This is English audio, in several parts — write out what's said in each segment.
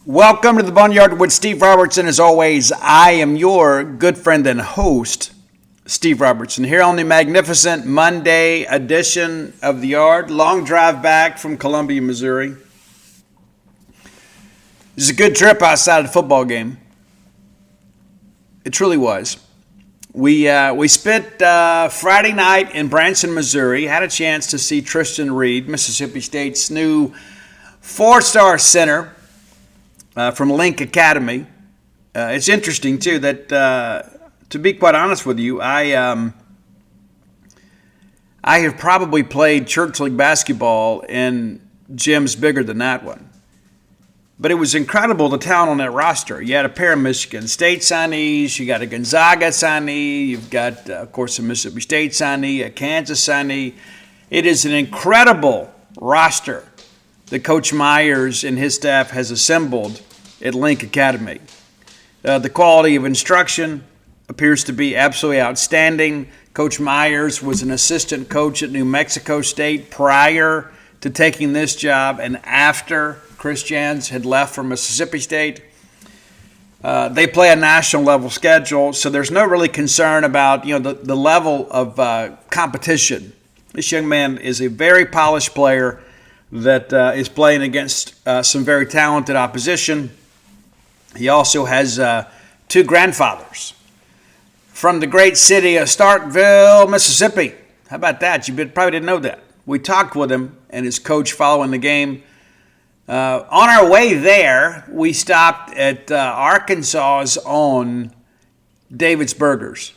Welcome to the Boneyard with Steve Robertson. As always, I am your good friend and host, Steve Robertson, here on the magnificent Monday edition of the Yard. Long drive back from Columbia, Missouri. It was a good trip outside of the football game. It truly was. We spent Friday night in Branson, Missouri. Had a chance to see Tristan Reed, Mississippi State's new four-star center from Link Academy. It's interesting, too, that to be quite honest with you, I have probably played church league basketball in gyms bigger than that one. But it was incredible, the talent on that roster. You had a pair of Michigan State signees, you got a Gonzaga signee, you've got, of course, a Mississippi State signee, a Kansas signee. It is an incredible roster that Coach Myers and his staff has assembled at Link Academy. The quality of instruction appears to be absolutely outstanding. Coach Myers was an assistant coach at New Mexico State prior to taking this job and after Chris Jans had left for Mississippi State. They play a national level schedule, so there's no really concern about the level of competition. This young man is a very polished player that is playing against some very talented opposition. He also has two grandfathers from the great city of Starkville, Mississippi. How about that? You probably didn't know that. We talked with him and his coach following the game. On our way there, we stopped at Arkansas's own David's Burgers.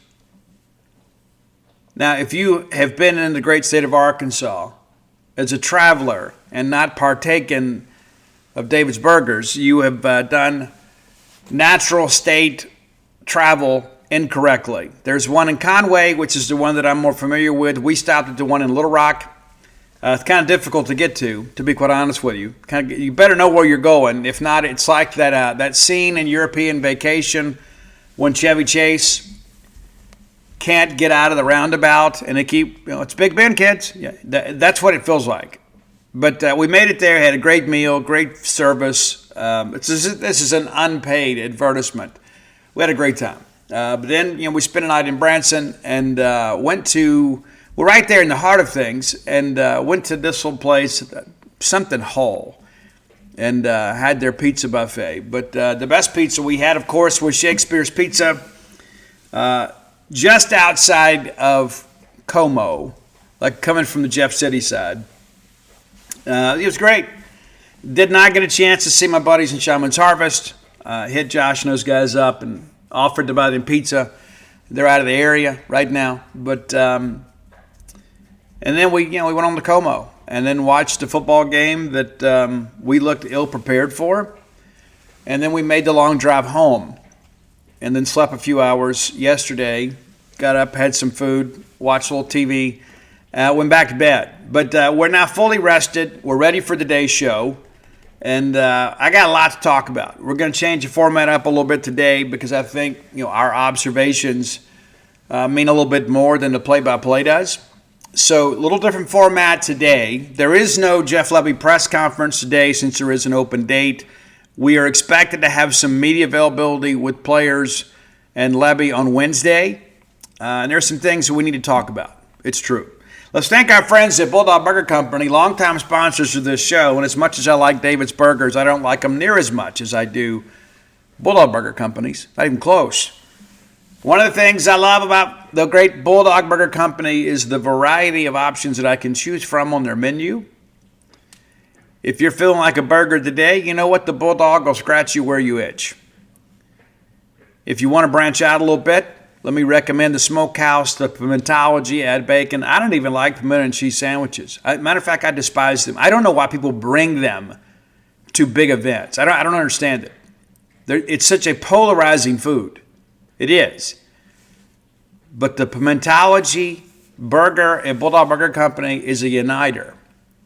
Now, if you have been in the great state of Arkansas as a traveler and not partaken of David's Burgers, you have done natural state travel incorrectly. There's one in Conway, which is the one that I'm more familiar with. We stopped at the one in Little Rock. It's kind of difficult to get to be quite honest with you. You better know where you're going. If not, it's like that scene in European Vacation when Chevy Chase can't get out of the roundabout and they keep, it's Big Ben, kids. Yeah, that's what it feels like. But we made it there, had a great meal, great service. This is an unpaid advertisement. We had a great time. But then, we spent a night in Branson and we're right there in the heart of things, and went to this little place, something Hall, and had their pizza buffet. But the best pizza we had, of course, was Shakespeare's Pizza, just outside of Como, like coming from the Jeff City side. It was great. Did not get a chance to see my buddies in Shaman's Harvest. Hit Josh and those guys up and offered to buy them pizza. They're out of the area right now, but and then we went on to Como and then watched a football game that we looked ill prepared for, and then we made the long drive home, and then slept a few hours yesterday. Got up, had some food, watched a little TV, went back to bed. But we're now fully rested. We're ready for today's show. And I got a lot to talk about. We're going to change the format up a little bit today because I think our observations mean a little bit more than the play-by-play does. So a little different format today. There is no Jeff Levy press conference today since there is an open date. We are expected to have some media availability with players and Levy on Wednesday. And there's some things that we need to talk about. It's true. Let's thank our friends at Bulldog Burger Company, longtime sponsors of this show. And as much as I like David's Burgers, I don't like them near as much as I do Bulldog Burger Companies. Not even close. One of the things I love about the great Bulldog Burger Company is the variety of options that I can choose from on their menu. If you're feeling like a burger today, you know what? The Bulldog will scratch you where you itch. If you want to branch out a little bit, let me recommend the Smokehouse, the Pimentology, add bacon. I don't even like pimento and cheese sandwiches. Matter of fact, I despise them. I don't know why people bring them to big events. I don't understand it. It's such a polarizing food. It is. But the Pimentology burger at Bulldog Burger Company is a uniter.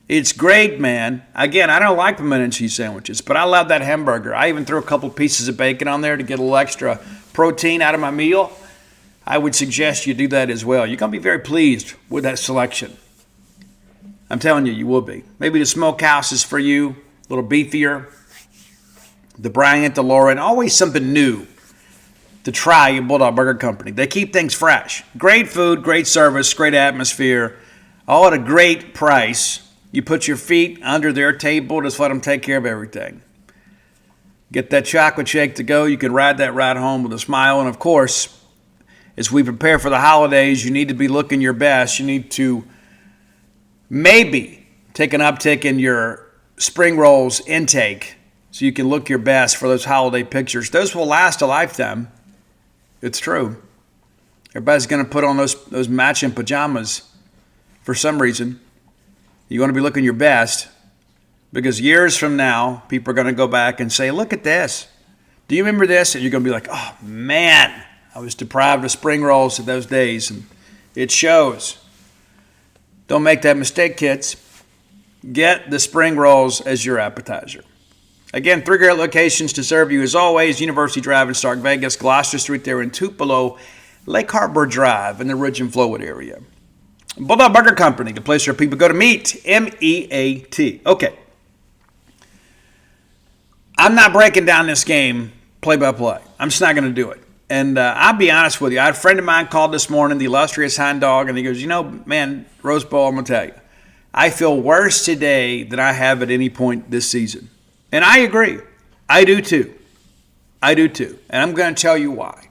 It's great, man. Again, I don't like pimento and cheese sandwiches, but I love that hamburger. I even threw a couple pieces of bacon on there to get a little extra protein out of my meal. I would suggest you do that as well. You're going to be very pleased with that selection. I'm telling you, you will be. Maybe the Smokehouse is for you, a little beefier. the Bryant, the Lauren, always something new to try at Bulldog Burger Company. They keep things fresh. Great food, great service, great atmosphere, all at a great price. You put your feet under their table, just let them take care of everything. Get that chocolate shake to go. You can ride that ride home with a smile. And, of course, as we prepare for the holidays, you need to be looking your best. You need to maybe take an uptick in your spring rolls intake so you can look your best for those holiday pictures. Those will last a lifetime. It's true. Everybody's going to put on those matching pajamas for some reason. You want to be looking your best because years from now, people are going to go back and say, look at this. Do you remember this? And you're going to be like, oh, man, I was deprived of spring rolls at those days. And it shows. Don't make that mistake, kids. Get the spring rolls as your appetizer. Again, 3 great locations to serve you as always. University Drive in Stark Vegas, Gloucester Street there in Tupelo, Lake Harbor Drive in the Ridge and Flowood area. Bulldog Burger Company, the place where people go to meet, M-E-A-T. Okay. I'm not breaking down this game play-by-play. I'm just not going to do it. And I'll be honest with you. I had a friend of mine called this morning, the illustrious Hound Dog, and he goes, man, Rose Bowl, I'm going to tell you. I feel worse today than I have at any point this season. And I agree. I do too. And I'm going to tell you why.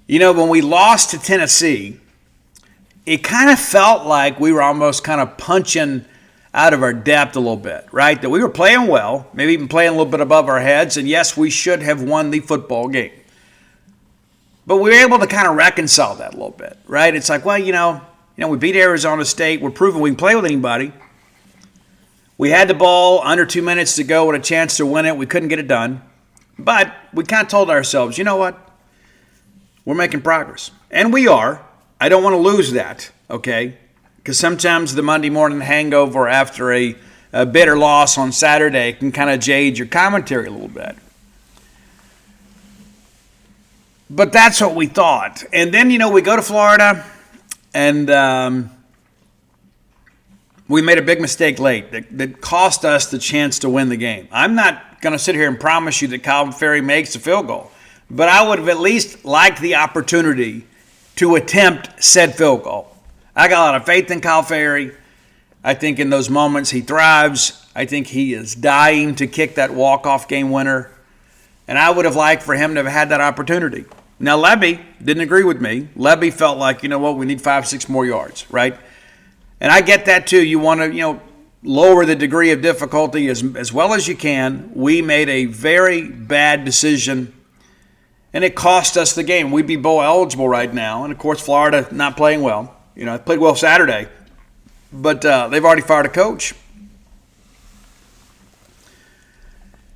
When we lost to Tennessee, it kind of felt like we were almost kind of punching out of our depth a little bit, right? That we were playing well, maybe even playing a little bit above our heads, and yes, we should have won the football game. But we were able to kind of reconcile that a little bit, right? It's like, well, we beat Arizona State. We're proving we can play with anybody. We had the ball under 2 minutes to go with a chance to win it. We couldn't get it done. But we kind of told ourselves, you know what? We're making progress. And we are. I don't want to lose that, okay? Because sometimes the Monday morning hangover after a bitter loss on Saturday can kind of jade your commentary a little bit. But that's what we thought. And then, we go to Florida, and we made a big mistake late that cost us the chance to win the game. I'm not going to sit here and promise you that Calvin Ferry makes a field goal, but I would have at least liked the opportunity to attempt said field goal. I got a lot of faith in Kyle Ferry. I think in those moments he thrives. I think he is dying to kick that walk-off game winner. And I would have liked for him to have had that opportunity. Now, Levy didn't agree with me. Levy felt like, we need 5-6 more yards, right? And I get that too. You want to, lower the degree of difficulty as well as you can. We made a very bad decision, and it cost us the game. We'd be bowl eligible right now. And, of course, Florida not playing well. Played well Saturday, but they've already fired a coach.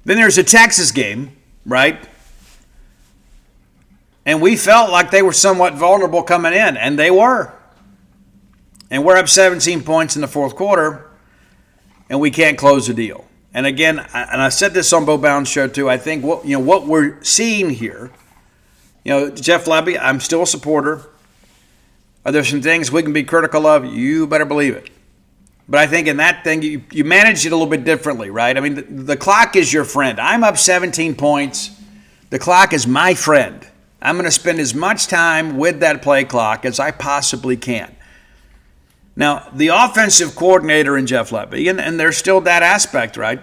Then there's a Texas game, right? And we felt like they were somewhat vulnerable coming in, and they were. And we're up 17 points in the fourth quarter, and we can't close the deal. And again, I said this on Bo Bound's show too, I think what we're seeing here, Jeff Levy, I'm still a supporter. Are there some things we can be critical of? You better believe it. But I think in that thing, you manage it a little bit differently, right? I mean, the clock is your friend. I'm up 17 points. The clock is my friend. I'm going to spend as much time with that play clock as I possibly can. Now, the offensive coordinator in Jeff Levy, and there's still that aspect, right?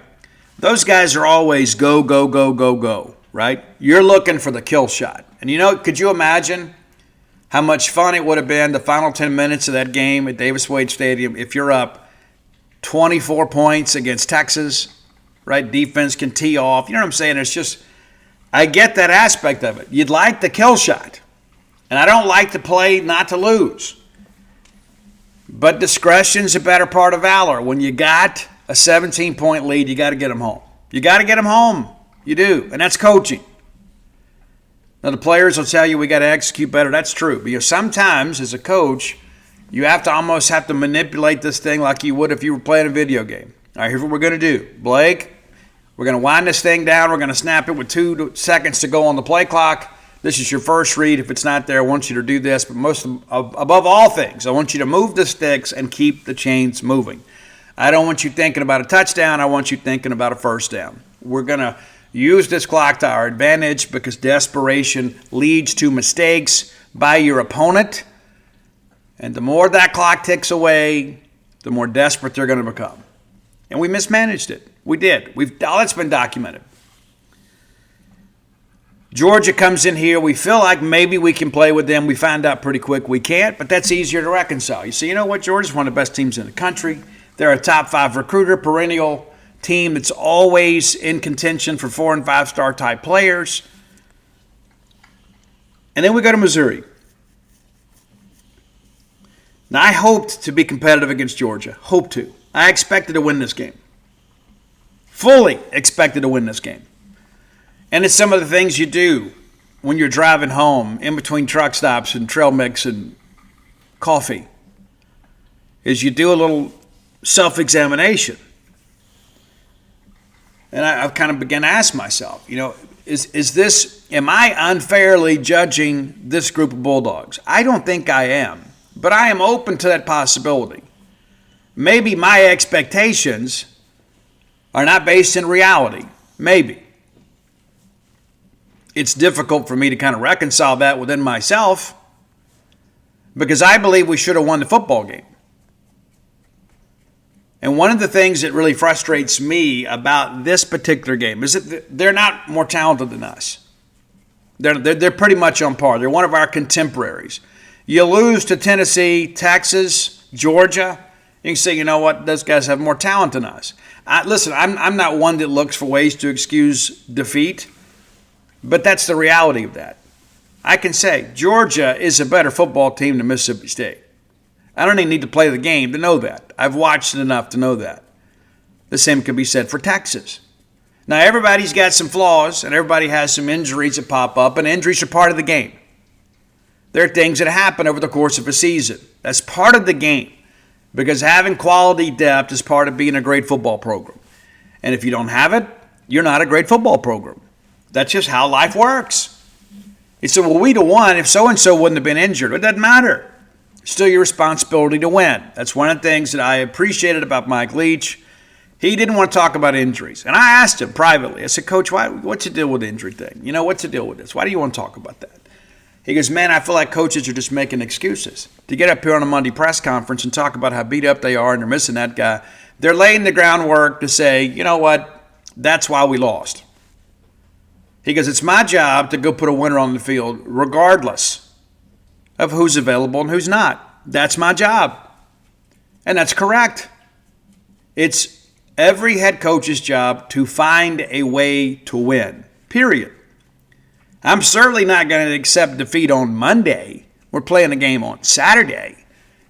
Those guys are always go, go, go, go, go, right? You're looking for the kill shot. And could you imagine how much fun it would have been the final 10 minutes of that game at Davis Wade Stadium if you're up 24 points against Texas, right? Defense can tee off. You know what I'm saying? It's just, I get that aspect of it. You'd like the kill shot. And I don't like to play not to lose. But discretion's a better part of valor. When you got a 17-point lead, you got to get them home. You got to get them home. You do. And that's coaching. Now, the players will tell you we got to execute better. That's true. Because sometimes, as a coach, you almost have to manipulate this thing like you would if you were playing a video game. All right, here's what we're going to do. Blake, we're going to wind this thing down. We're going to snap it with 2 seconds to go on the play clock. This is your first read. If it's not there, I want you to do this. But above all things, I want you to move the sticks and keep the chains moving. I don't want you thinking about a touchdown. I want you thinking about a first down. We're going to use this clock to our advantage because desperation leads to mistakes by your opponent. And the more that clock ticks away, the more desperate they're going to become. And we mismanaged it. We did. All that's been documented. Georgia comes in here. We feel like maybe we can play with them. We find out pretty quick we can't, but that's easier to reconcile. You say, you know what? Georgia's one of the best teams in the country. They're a top 5 recruiter, perennial team that's always in contention for 4- and 5-star type players. And then we go to Missouri. Now, I hoped to be competitive against Georgia. Hoped to. I expected to win this game. Fully expected to win this game. And it's some of the things you do when you're driving home in between truck stops and trail mix and coffee is you do a little self-examination. And I've kind of began to ask myself, am I unfairly judging this group of Bulldogs? I don't think I am, but I am open to that possibility. Maybe my expectations are not based in reality. Maybe. It's difficult for me to kind of reconcile that within myself because I believe we should have won the football game. And one of the things that really frustrates me about this particular game is that they're not more talented than us. They're pretty much on par. They're one of our contemporaries. You lose to Tennessee, Texas, Georgia, you can say, you know what, those guys have more talent than us. Listen, I'm not one that looks for ways to excuse defeat, but that's the reality of that. I can say Georgia is a better football team than Mississippi State. I don't even need to play the game to know that. I've watched it enough to know that. The same could be said for Texas. Now, everybody's got some flaws, and everybody has some injuries that pop up, and injuries are part of the game. There are things that happen over the course of a season. That's part of the game, because having quality depth is part of being a great football program. And if you don't have it, you're not a great football program. That's just how life works. You say, well, we'd have won if so-and-so wouldn't have been injured. It doesn't matter. It's still your responsibility to win. That's one of the things that I appreciated about Mike Leach. He didn't want to talk about injuries. And I asked him privately. I said, Coach, what's the deal with the injury thing? What's the deal with this? Why do you want to talk about that? He goes, man, I feel like coaches are just making excuses. To get up here on a Monday press conference and talk about how beat up they are and they're missing that guy, they're laying the groundwork to say, you know what, that's why we lost. He goes, it's my job to go put a winner on the field regardless of who's available and who's not. That's my job. And that's correct. It's every head coach's job to find a way to win, period. I'm certainly not going to accept defeat on Monday. We're playing a game on Saturday.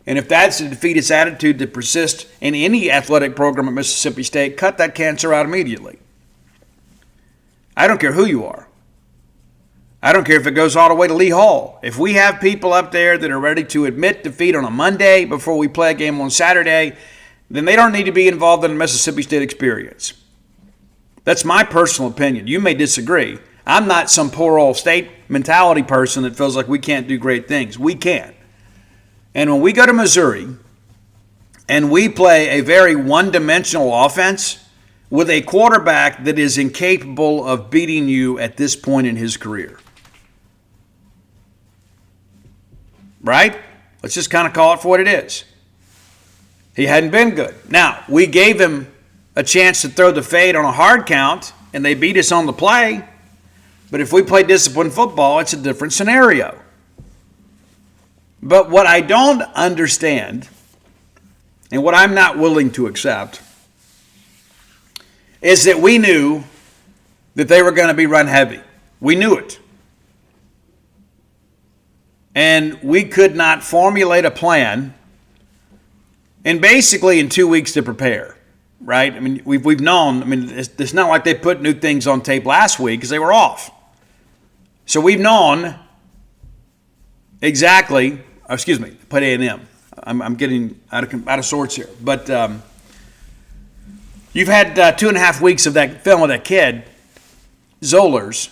And if that's the defeatist attitude that persists in any athletic program at Mississippi State, cut that cancer out immediately. I don't care who you are. I don't care if it goes all the way to Lee Hall. If we have people up there that are ready to admit defeat on a Monday before we play a game on Saturday, then they don't need to be involved in the Mississippi State experience. That's my personal opinion. You may disagree. I'm not some poor old state mentality person that feels like we can't do great things. We can. And when we go to Missouri and we play a very one-dimensional offense with a quarterback that is incapable of beating you at this point in his career, right? Let's just kind of call it for what it is. He hadn't been good. Now, we gave him a chance to throw the fade on a hard count, and they beat us on the play. But if we play disciplined football, it's a different scenario. But what I don't understand, and what I'm not willing to accept, is that we knew that they were going to be run heavy. We knew it. And we could not formulate a plan and basically in 2 weeks to prepare, right? I mean, we've known, it's not like they put new things on tape last week because they were off. So we've known exactly, put A&M. I'm getting out of sorts here. But you've had 2.5 weeks of that film of that kid, Zollers,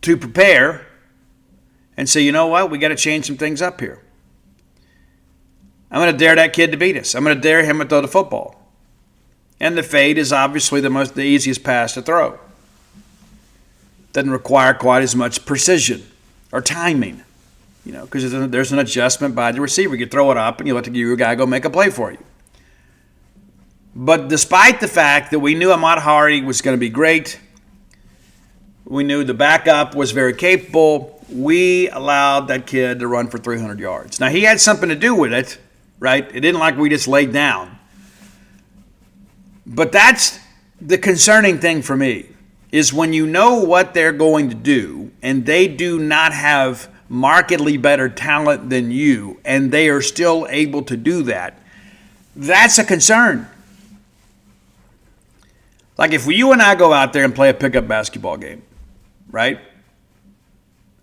to prepare and say, you know what, we got to change some things up here. I'm going to dare that kid to beat us. I'm going to dare him to throw the football. And the fade is obviously the easiest pass to throw. Doesn't require quite as much precision or timing, because there's an adjustment by the receiver. You throw it up and you let your guy go make a play for you. But despite the fact that we knew Ahmad Hardy was going to be great, we knew the backup was very capable, we allowed that kid to run for 300 yards. Now, he had something to do with it, right? It didn't like we just laid down. But that's the concerning thing for me, is when you know what they're going to do and they do not have markedly better talent than you and they are still able to do that, that's a concern. Like if you and I go out there and play a pickup basketball game, right?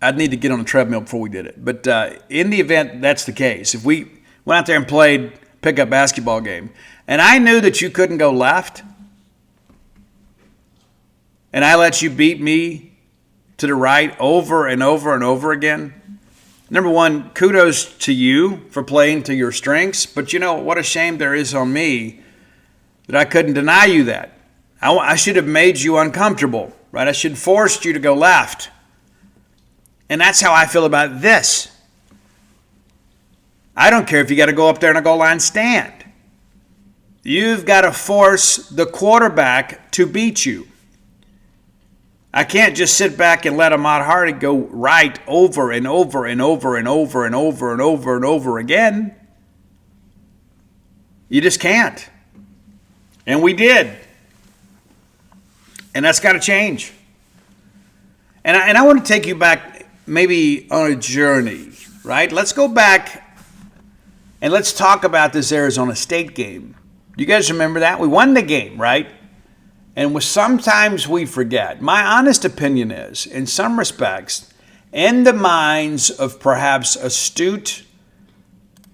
I'd need to get on the treadmill before we did it. But in the event that's the case, if we went out there and played pickup basketball game, and I knew that you couldn't go left, and I let you beat me to the right over and over and over again, number one, kudos to you for playing to your strengths, but what a shame there is on me that I couldn't deny you that. I should have made you uncomfortable, right? I should have forced you to go left. And that's how I feel about this. I don't care if you got to go up there in a goal line stand. You've got to force the quarterback to beat you. I can't just sit back and let Ahmad Hardy go right over and over and over and over and over and over and over again. You just can't. And we did. And that's got to change. And I want to take you back maybe on a journey, right? Let's go back and let's talk about this Arizona State game. Do you guys remember that? We won the game, right? And sometimes we forget. My honest opinion is, in some respects, in the minds of perhaps astute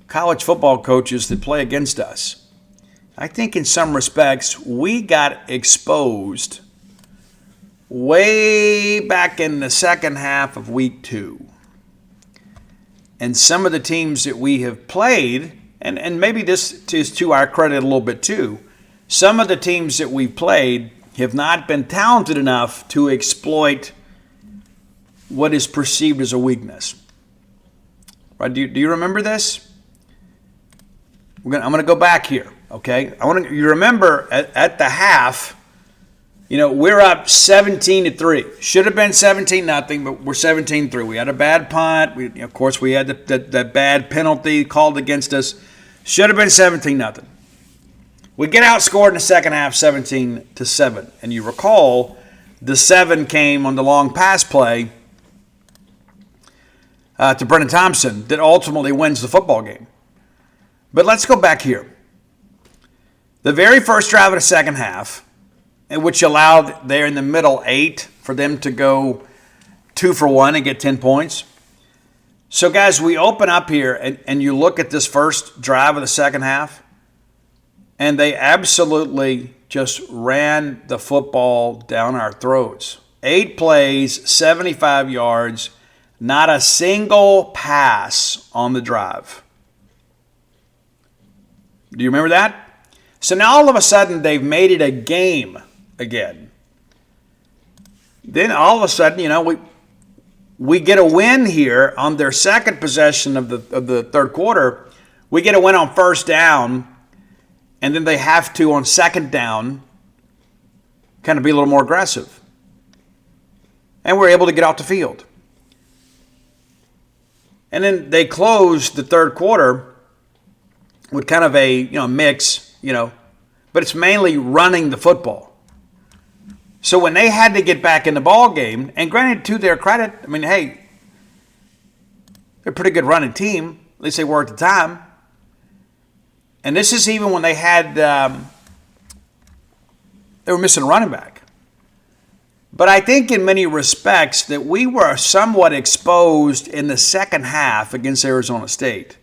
college football coaches that play against us, I think in some respects we got exposed way back in the second half of week 2. And some of the teams that we have played, and maybe this is to our credit a little bit too, some of the teams that we've played have not been talented enough to exploit what is perceived as a weakness. Right? Do you remember this? I'm going to go back here, okay? You remember at the half, we're up 17-3. Should have been 17-0, but we're 17-3. We had a bad punt. Of course, we had that bad penalty called against us. Should have been 17-0. We get outscored in the second half 17-7. And you recall the 7 came on the long pass play to Brennan Thompson that ultimately wins the football game. But let's go back here. The very first drive of the second half, which allowed there in the middle 8 for them to go 2 for 1 and get 10 points. So, guys, we open up here, and you look at this first drive of the second half, and they absolutely just ran the football down our throats. 8 plays, 75 yards, not a single pass on the drive. Do you remember that? So now all of a sudden they've made it a game again. Then all of a sudden, we get a win here on their second possession of the third quarter. We get a win on first down, and then they have to, on second down, kind of be a little more aggressive. And we're able to get off the field. And then they closed the third quarter with kind of a mix, but it's mainly running the football. So when they had to get back in the ball game, and granted, to their credit, hey, they're a pretty good running team. At least they were at the time. And this is even when they had, they were missing a running back. But I think in many respects that we were somewhat exposed in the second half against Arizona State.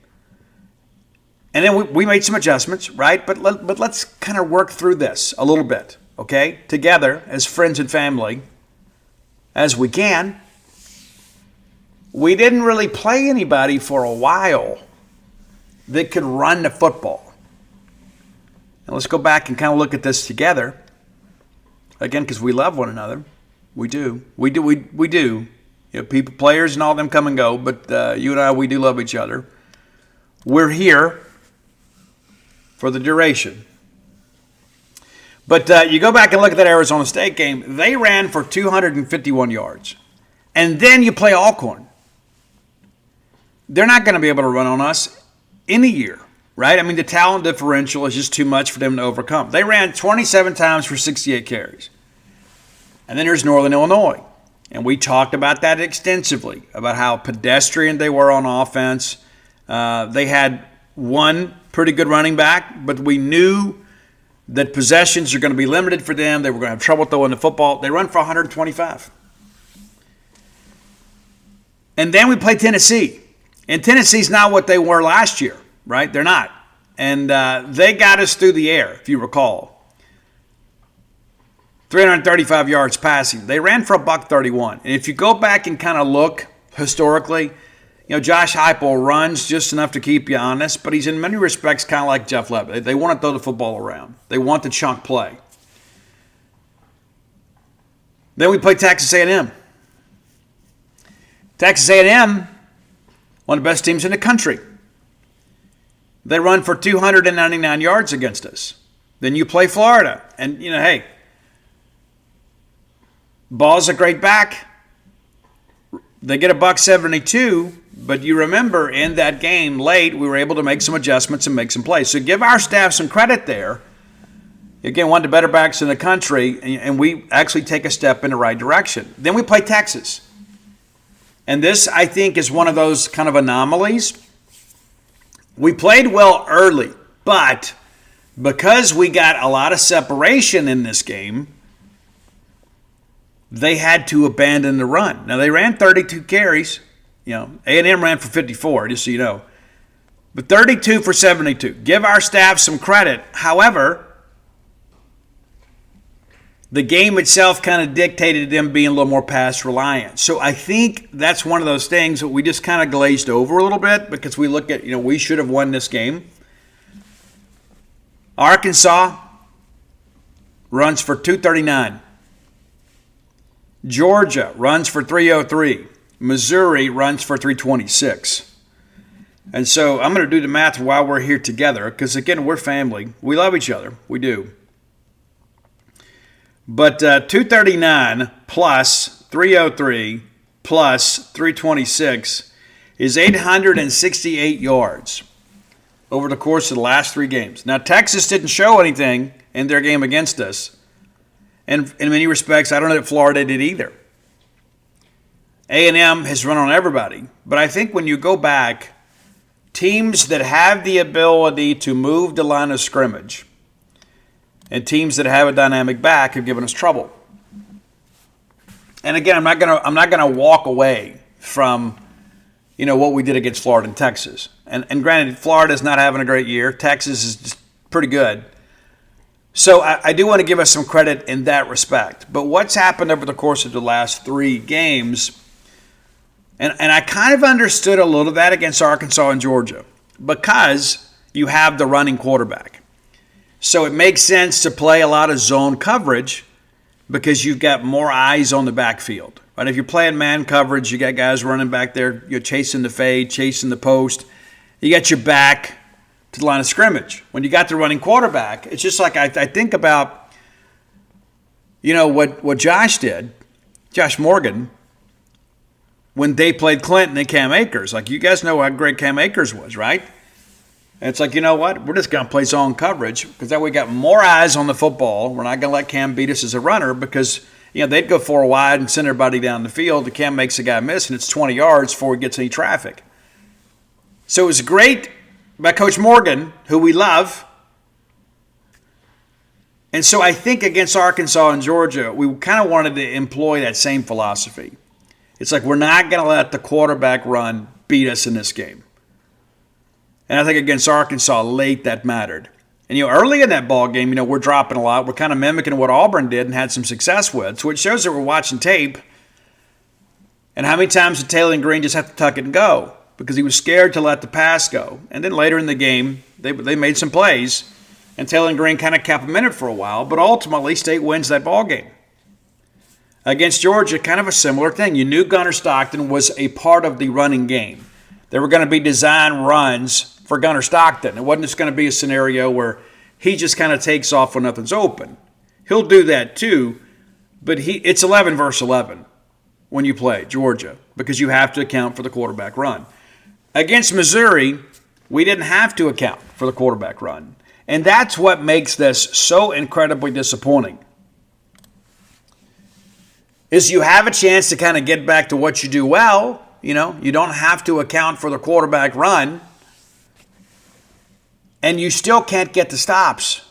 And then we made some adjustments, right? But let's kind of work through this a little bit. Okay, together as friends and family as we can. We didn't really play anybody for a while that could run the football. And let's go back and kind of look at this together. Again, because we love one another. We do. We do. We do. You know, people, players and all them come and go, but you and I, we do love each other. We're here for the duration. But you go back and look at that Arizona State game. They ran for 251 yards. And then you play Alcorn. They're not going to be able to run on us in a year, right? I mean, the talent differential is just too much for them to overcome. They ran 27 times for 68 carries. And then there's Northern Illinois. And we talked about that extensively, about how pedestrian they were on offense. They had one pretty good running back, but we knew that possessions are going to be limited for them. They were going to have trouble throwing the football. They run for 125. And then we play Tennessee. And Tennessee's not what they were last year, right? They're not. And they got us through the air, if you recall. 335 yards passing. They ran for $131. And if you go back and kind of look historically, you know, Josh Heupel runs just enough to keep you honest, but he's in many respects kind of like Jeff Levitt. They want to throw the football around. They want the chunk play. Then we play Texas A&M. Texas A&M, one of the best teams in the country. They run for 299 yards against us. Then you play Florida. And, you know, hey, Ball's a great back. They get $172, but you remember in that game late, we were able to make some adjustments and make some plays. So give our staff some credit there. Again, one of the better backs in the country, and we actually take a step in the right direction. Then we play Texas. And this, I think, is one of those kind of anomalies. We played well early, but because we got a lot of separation in this game, they had to abandon the run. Now, they ran 32 carries. You know, A&M ran for 54, just so you know. But 32 for 72. Give our staff some credit. However, the game itself kind of dictated them being a little more pass reliant. So I think that's one of those things that we just kind of glazed over a little bit because we look at, you know, we should have won this game. Arkansas runs for 239. Georgia runs for 303. Missouri runs for 326. And so I'm going to do the math while we're here together because, again, we're family. We love each other. We do. But 239 plus 303 plus 326 is 868 yards over the course of the last three games. Now, Texas didn't show anything in their game against us. And in many respects, I don't know if Florida did either. A&M has run on everybody. But I think when you go back, teams that have the ability to move the line of scrimmage and teams that have a dynamic back have given us trouble. And again, I'm not gonna walk away from, you know, what we did against Florida and Texas. And granted, Florida's not having a great year. Texas is just pretty good. So I do want to give us some credit in that respect. But what's happened over the course of the last three games, and I kind of understood a little of that against Arkansas and Georgia because you have the running quarterback. So it makes sense to play a lot of zone coverage because you've got more eyes on the backfield. Right? If you're playing man coverage, you got guys running back there, you're chasing the fade, chasing the post. You got your back to the line of scrimmage. When you got the running quarterback, it's just like I think about, you know, what Josh did, Josh Morgan, when they played Clinton and Cam Akers. Like, you guys know how great Cam Akers was, right? And it's like, you know what? We're just going to play zone coverage because that way we got more eyes on the football. We're not going to let Cam beat us as a runner because, you know, they'd go four wide and send everybody down the field. The Cam makes a guy miss, and it's 20 yards before he gets any traffic. So it was great by Coach Morgan, who we love. And so I think against Arkansas and Georgia, we kind of wanted to employ that same philosophy. It's like we're not going to let the quarterback run beat us in this game. And I think against Arkansas late that mattered. And, you know, early in that ball game, you know, we're dropping a lot. We're kind of mimicking what Auburn did and had some success with. So it shows that we're watching tape. And how many times did Taylor and Green just have to tuck it and go? Because he was scared to let the pass go. And then later in the game, they made some plays. and Taylor Green kind of kept them in it for a while, but ultimately State wins that ball game. Against Georgia, kind of a similar thing. You knew Gunnar Stockton was a part of the running game. There were going to be design runs for Gunnar Stockton. It wasn't just going to be a scenario where he just kind of takes off when nothing's open. He'll do that too, but it's 11 versus 11 when you play Georgia because you have to account for the quarterback run. Against Missouri, we didn't have to account for the quarterback run. And that's what makes this so incredibly disappointing. Is you have a chance to kind of get back to what you do well. You don't have to account for the quarterback run. And you still can't get the stops.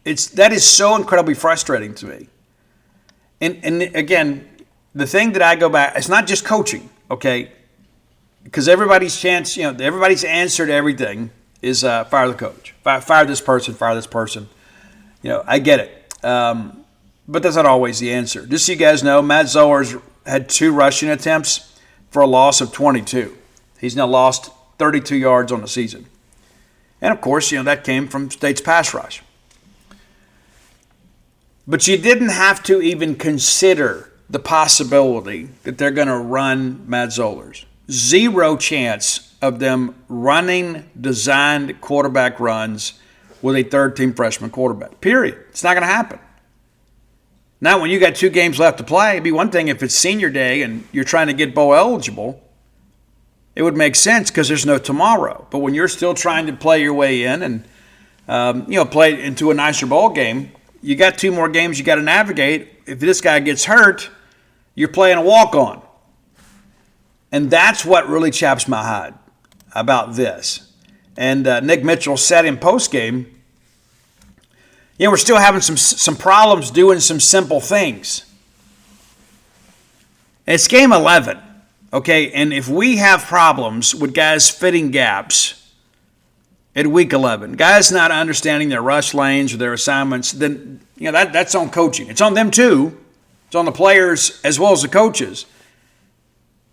That is so incredibly frustrating to me. And again, the thing that I go back, it's not just coaching, okay? Because everybody's answer to everything is fire the coach. Fire this person, fire this person. I get it. But that's not always the answer. Just so you guys know, Matt Zollers had 2 rushing attempts for a loss of 22. He's now lost 32 yards on the season. And, of course, that came from State's pass rush. But you didn't have to even consider the possibility that they're going to run Matt Zollers. 0 chance of them running designed quarterback runs with a third-team freshman quarterback. Period. It's not going to happen. Now, when you got 2 games left to play, it'd be one thing if it's senior day and you're trying to get bowl eligible. It would make sense because there's no tomorrow. But when you're still trying to play your way in and play into a nicer bowl game, you got 2 more games you got to navigate. If this guy gets hurt, you're playing a walk-on. And that's what really chaps my hide about this. And Nick Mitchell said in postgame, we're still having some problems doing some simple things. It's game 11, okay? And if we have problems with guys fitting gaps at week 11, guys not understanding their rush lanes or their assignments, then that's on coaching. It's on them too. It's on the players as well as the coaches.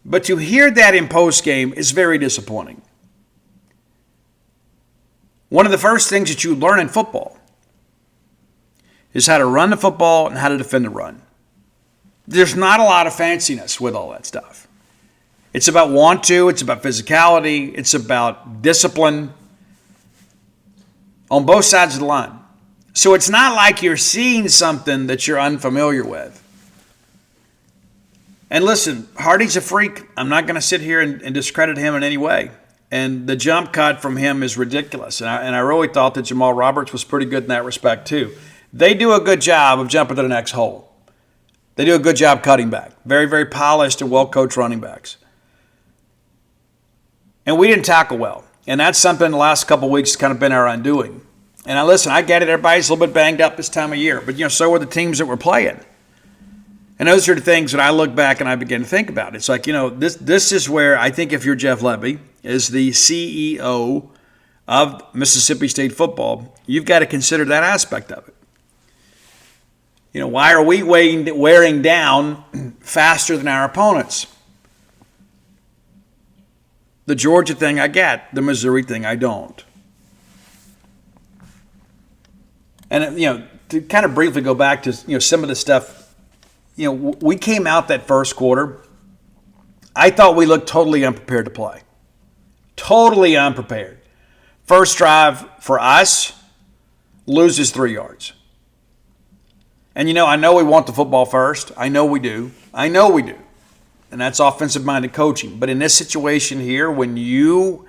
But to hear that in postgame is very disappointing. One of the first things that you learn in football is how to run the football and how to defend the run. There's not a lot of fanciness with all that stuff. It's about want to, it's about physicality, it's about discipline on both sides of the line. So it's not like you're seeing something that you're unfamiliar with. And listen, Hardy's a freak. I'm not going to sit here and discredit him in any way. And the jump cut from him is ridiculous. And I really thought that Jamal Roberts was pretty good in that respect too. They do a good job of jumping to the next hole. They do a good job cutting back. Very, very polished and well-coached running backs. And we didn't tackle well. And that's something the last couple of weeks has kind of been our undoing. And I get it. Everybody's a little bit banged up this time of year. But, so are the teams that we're playing. And those are the things that I look back and I begin to think about. It's like, this is where I think if you're Jeff Lebby, as the CEO of Mississippi State football, you've got to consider that aspect of it. Why are we wearing down faster than our opponents? The Georgia thing I get, the Missouri thing I don't. And, to kind of briefly go back to, some of the stuff, we came out that first quarter. I thought we looked totally unprepared to play. Totally unprepared. First drive for us, loses 3 yards. And, I know we want the football first. I know we do. And that's offensive-minded coaching. But in this situation here, when you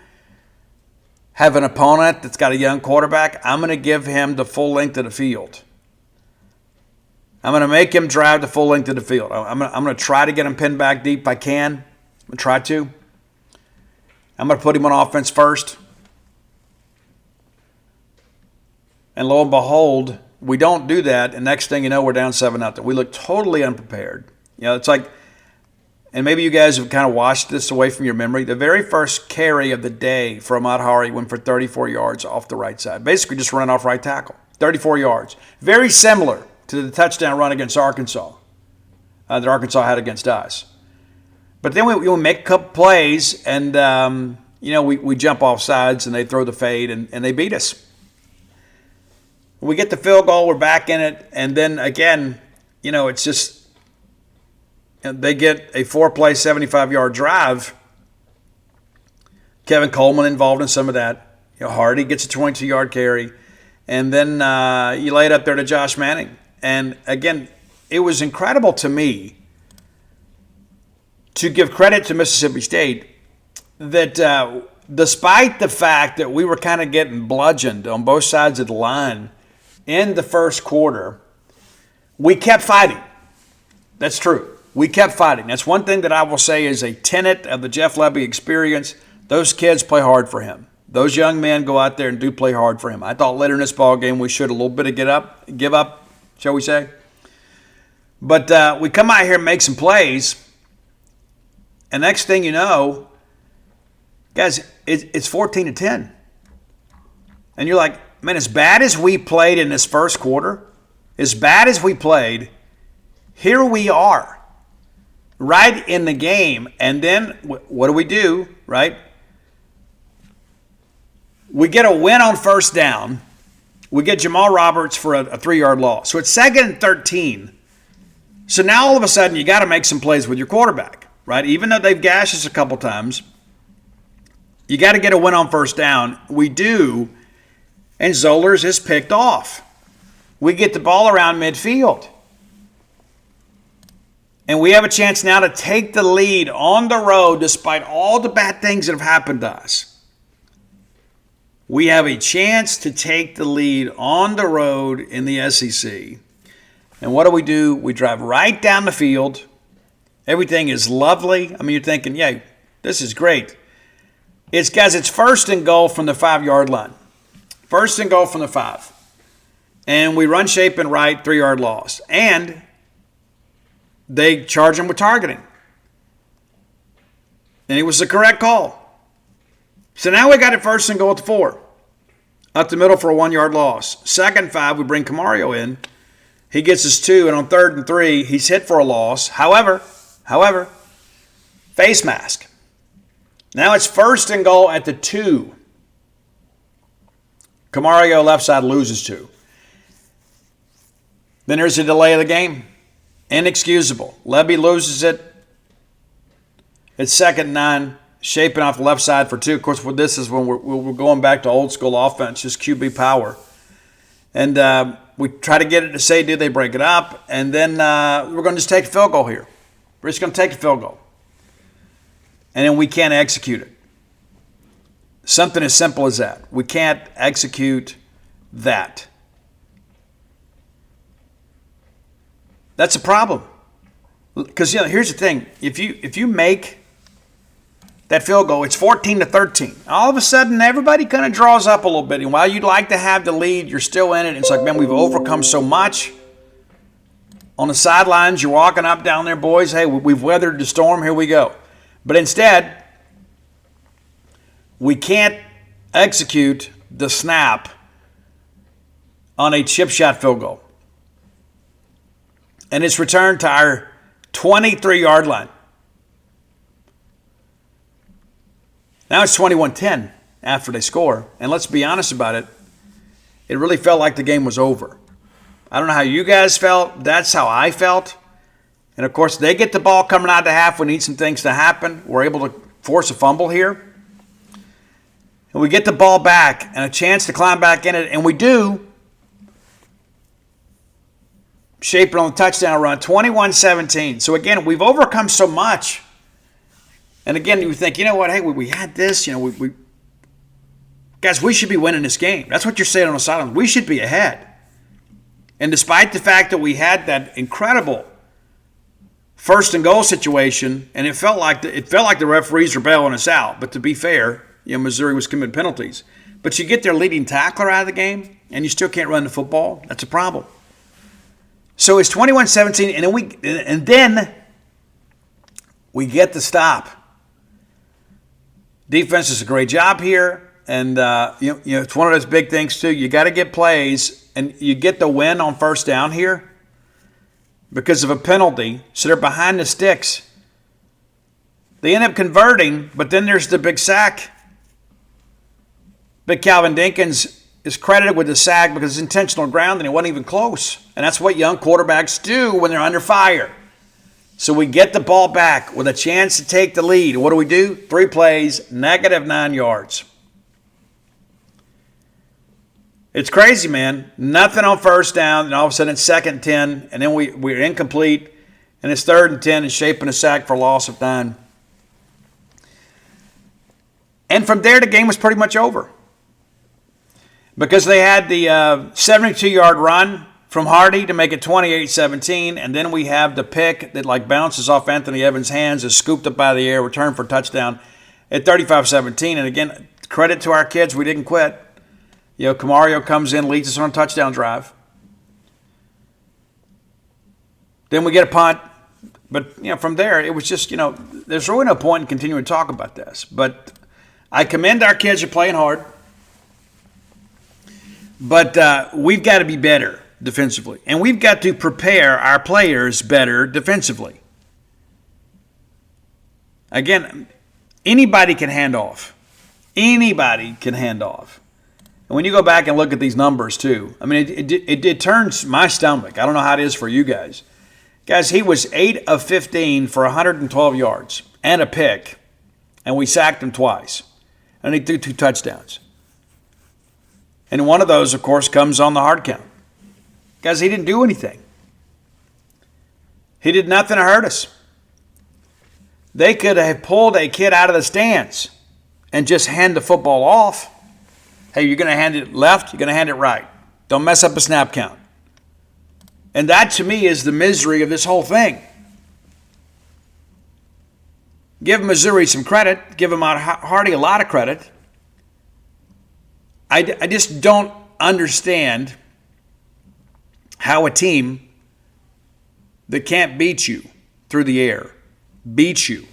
have an opponent that's got a young quarterback, I'm going to give him the full length of the field. I'm going to make him drive the full length of the field. I'm going to try to get him pinned back deep if I can. I'm going to try to. I'm going to put him on offense first. And lo and behold, we don't do that, and next thing you know, we're down 7-0. We look totally unprepared. It's like, and maybe you guys have kind of washed this away from your memory. The very first carry of the day for Ahmad Hari went for 34 yards off the right side. Basically just run off right tackle. 34 yards. Very similar to the touchdown run against Arkansas that Arkansas had against us. But then we make a couple plays, and we jump off sides, and they throw the fade, and they beat us. We get the field goal, we're back in it, and then again, it's just they get a 4-play, 75-yard drive. Kevin Coleman involved in some of that. Hardy gets a 22-yard carry, and then you lay it up there to Josh Manning. And again, it was incredible to me to give credit to Mississippi State that despite the fact that we were kind of getting bludgeoned on both sides of the line in the first quarter, we kept fighting. That's true. We kept fighting. That's one thing that I will say is a tenet of the Jeff Lebby experience. Those kids play hard for him. Those young men go out there and do play hard for him. I thought later in this ball game we should a little bit of give up, shall we say. But we come out here and make some plays, and next thing you know, guys, it's 14-10. And you're like, man, as bad as we played in this first quarter, here we are, right in the game. And then what do, right? We get a win on first down. We get Jamal Roberts for a 3-yard loss. So it's 2nd and 13. So now all of a sudden you got to make some plays with your quarterback, right? Even though they've gashed us a couple times, you got to get a win on first down. We do, and Zollers is picked off. We get the ball around midfield. And we have a chance now to take the lead on the road despite all the bad things that have happened to us. We have a chance to take the lead on the road in the SEC. And what do? We drive right down the field. Everything is lovely. I mean, you're thinking, yeah, this is great. It's 1st and goal from the 5-yard line. 1st and goal from the 5. And we run shape and right, 3-yard loss. And they charge him with targeting. And it was the correct call. So now we got it 1st and goal at the 4. Up the middle for a 1-yard loss. 2nd and 5, we bring Camario in. He gets us 2, and on 3rd and 3, he's hit for a loss. However, face mask. Now it's 1st and goal at the 2. Camario left side loses 2. Then there's a delay of the game. Inexcusable. Lebby loses it. It's 2nd and 9. Shaping off the left side for 2. Of course, this is when we're going back to old school offense, just QB power. And we try to get it to say, they break it up? And then we're going to just take a field goal here. We're just going to take a field goal. And then we can't execute it. Something as simple as that. We can't execute that. That's a problem. Because, here's the thing. If you make that field goal, it's 14-13. All of a sudden, everybody kind of draws up a little bit. And while you'd like to have the lead, you're still in it. It's like, man, we've overcome so much. On the sidelines, you're walking up down there, boys. Hey, we've weathered the storm. Here we go. But instead, we can't execute the snap on a chip shot field goal. And it's returned to our 23-yard line. Now it's 21-10 after they score. And let's be honest about it. It really felt like the game was over. I don't know how you guys felt. That's how I felt. And, of course, they get the ball coming out of the half. We need some things to happen. We're able to force a fumble here. And we get the ball back and a chance to climb back in it. And we do. Shaping on the touchdown run, 21-17. So, again, we've overcome so much. And again, you think, you know what? Hey, we had this. Guys, we should be winning this game. That's what you're saying on the sideline. We should be ahead. And despite the fact that we had that incredible 1st and goal situation, and it felt like the referees were bailing us out. But to be fair, Missouri was committing penalties. But you get their leading tackler out of the game, and you still can't run the football. That's a problem. So it's 21-17, and then we get the stop. Defense does a great job here, and it's one of those big things too. You got to get plays, and you get the win on first down here because of a penalty. So they're behind the sticks. They end up converting, but then there's the big sack. Big Calvin Dinkins is credited with the sack because it's intentional ground and it wasn't even close. And that's what young quarterbacks do when they're under fire. So we get the ball back with a chance to take the lead. What do? 3 plays, -9 yards. It's crazy, man. Nothing on first down, and all of a sudden it's 2nd and 10, and then we're incomplete, and it's 3rd and 10 and shaping a sack for a loss of 9. And from there, the game was pretty much over. Because they had the 72-yard run from Hardy to make it 28-17, and then we have the pick that bounces off Anthony Evans' hands, is scooped up by the air, returned for a touchdown at 35-17. And again, credit to our kids, we didn't quit. Camario comes in, leads us on a touchdown drive. Then we get a punt. But, from there, it was just, there's really no point in continuing to talk about this. But I commend our kids for playing hard. But we've got to be better defensively. And we've got to prepare our players better defensively. Again, anybody can hand off. Anybody can hand off. And when you go back and look at these numbers too, I mean, it turns my stomach. I don't know how it is for you guys. Guys, he was 8 of 15 for 112 yards and a pick, and we sacked him twice. And he threw 2 touchdowns. And one of those, of course, comes on the hard count. Guys, he didn't do anything. He did nothing to hurt us. They could have pulled a kid out of the stands and just hand the football off. Hey, you're going to hand it left, you're going to hand it right. Don't mess up a snap count. And that, to me, is the misery of this whole thing. Give Missouri some credit. Give him Hardy a lot of credit. I just don't understand how a team that can't beat you through the air beats you.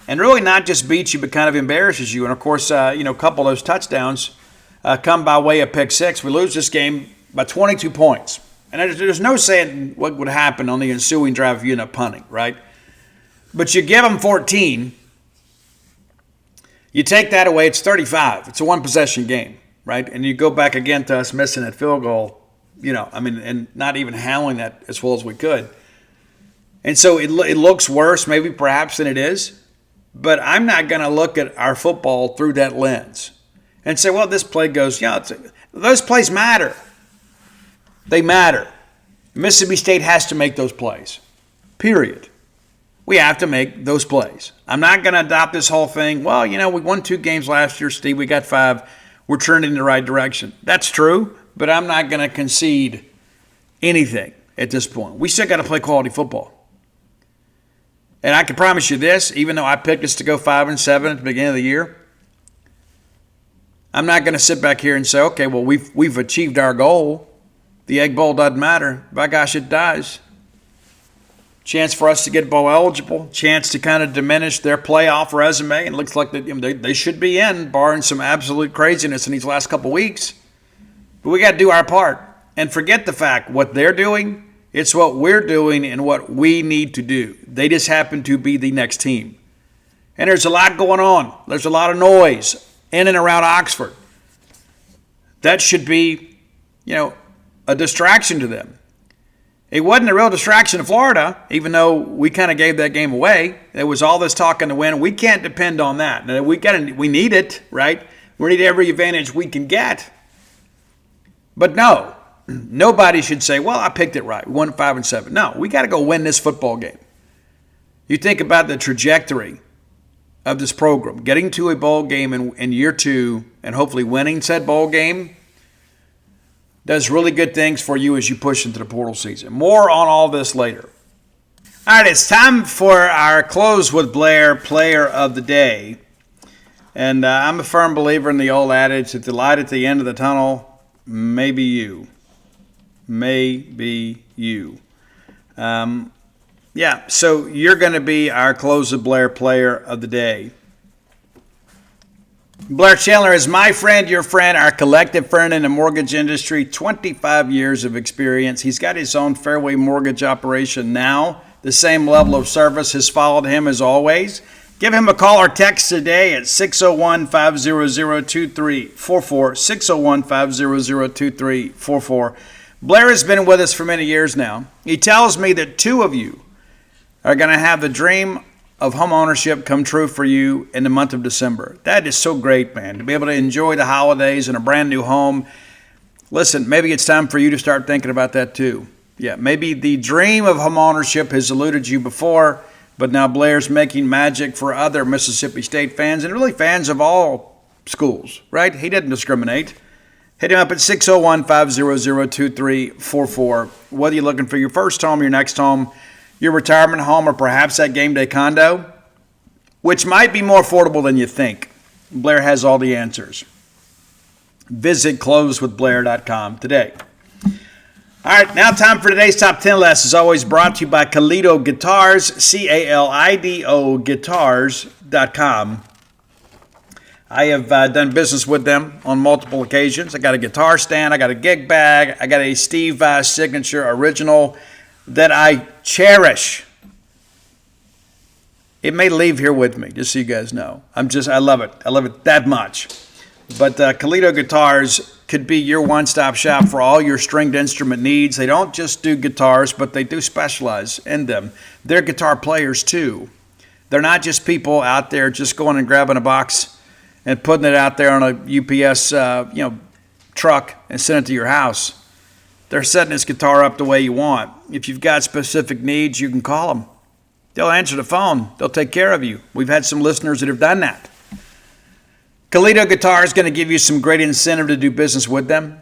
And really not just beats you, but kind of embarrasses you. And, of course, a couple of those touchdowns come by way of pick 6. We lose this game by 22 points. And there's no saying what would happen on the ensuing drive if you end up punting, right? But you give them 14. You take that away, it's 35. It's a one-possession game, right? And you go back again to us missing that field goal, and not even handling that as well as we could. And so it looks worse maybe perhaps than it is. But I'm not going to look at our football through that lens and say, well, this play goes, those plays matter. They matter. Mississippi State has to make those plays, period. We have to make those plays. I'm not going to adopt this whole thing. Well, we won 2 games last year, Steve. We got 5. We're turning in the right direction. That's true, but I'm not going to concede anything at this point. We still got to play quality football. And I can promise you this, even though I picked us to go 5-7 at the beginning of the year, I'm not going to sit back here and say, okay, well, we've achieved our goal. The Egg Bowl doesn't matter. By gosh, it does. Chance for us to get bowl eligible, chance to kind of diminish their playoff resume, and it looks like they should be in, barring some absolute craziness in these last couple weeks. But we got to do our part and forget the fact what they're doing. It's what we're doing and what we need to do. They just happen to be the next team. And there's a lot going on. There's a lot of noise in and around Oxford. That should be, a distraction to them. It wasn't a real distraction to Florida, even though we kind of gave that game away. There was all this talk in the wind. We can't depend on that. We need it, right? We need every advantage we can get. But no. Nobody should say, well, I picked it right. We won 5-7. No, we got to go win this football game. You think about the trajectory of this program, getting to a bowl game in year 2 and hopefully winning said bowl game does really good things for you as you push into the portal season. More on all this later. All right, it's time for our Close with Blair Player of the Day. And I'm a firm believer in the old adage that the light at the end of the tunnel may be you. Maybe you. So you're going to be our Close of Blair Player of the Day. Blair Chandler is my friend, your friend, our collective friend in the mortgage industry, 25 years of experience. He's got his own Fairway mortgage operation now. The same level of service has followed him as always. Give him a call or text today at 601-500-2344, 601-500-2344. Blair has been with us for many years now. He tells me that 2 of you are going to have the dream of home ownership come true for you in the month of December. That is so great, man, to be able to enjoy the holidays in a brand new home. Listen, maybe it's time for you to start thinking about that too. Yeah, maybe the dream of home ownership has eluded you before, but now Blair's making magic for other Mississippi State fans and really fans of all schools, right? He doesn't discriminate. Hit him up at 601-500-2344. Whether you're looking for your first home, your next home, your retirement home, or perhaps that game day condo, which might be more affordable than you think, Blair has all the answers. Visit closewithblair.com today. All right, now time for today's Top 10 list. As always, brought to you by Calido Guitars, Calido Guitars.com. I have done business with them on multiple occasions. I got a guitar stand, I got a gig bag, I got a Steve Vai signature original that I cherish. It may leave here with me, just so you guys know. I love it. I love it that much. But Calido Guitars could be your one-stop shop for all your stringed instrument needs. They don't just do guitars, but they do specialize in them. They're guitar players too. They're not just people out there just going and grabbing a box and putting it out there on a UPS truck and sending it to your house. They're setting this guitar up the way you want. If you've got specific needs, you can call them. They'll answer the phone. They'll take care of you. We've had some listeners that have done that. Calido Guitar is going to give you some great incentive to do business with them.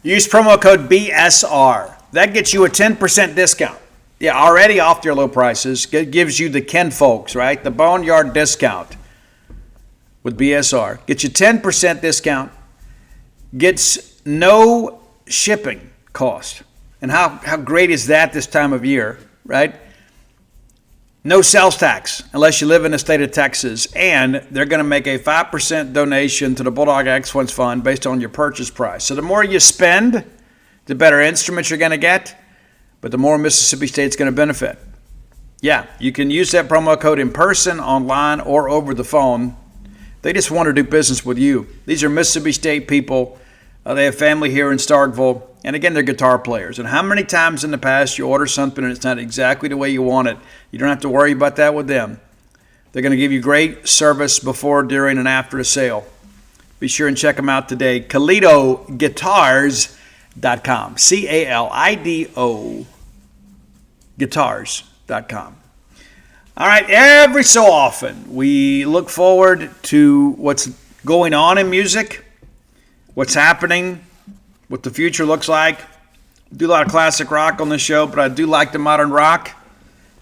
Use promo code BSR. That gets you a 10% discount. Yeah, already off their low prices. It gives you the Ken folks, right? The Boneyard discount with BSR. Gets you 10% discount. Gets no shipping cost. And how great is that this time of year, right? No sales tax unless you live in the state of Texas. And they're going to make a 5% donation to the Bulldog Excellence Fund based on your purchase price. So the more you spend, the better instruments you're going to get, but the more Mississippi State's going to benefit. Yeah, you can use that promo code in person, online, or over the phone. They just want to do business with you. These are Mississippi State people. They have family here in Starkville. And again, they're guitar players. And how many times in the past you order something and it's not exactly the way you want it? You don't have to worry about that with them. They're going to give you great service before, during, and after the sale. Be sure and check them out today. CalidoGuitars.com. Calido Guitars.com. All right, every so often we look forward to what's going on in music, what's happening, what the future looks like. I do a lot of classic rock on this show, but I do like the modern rock.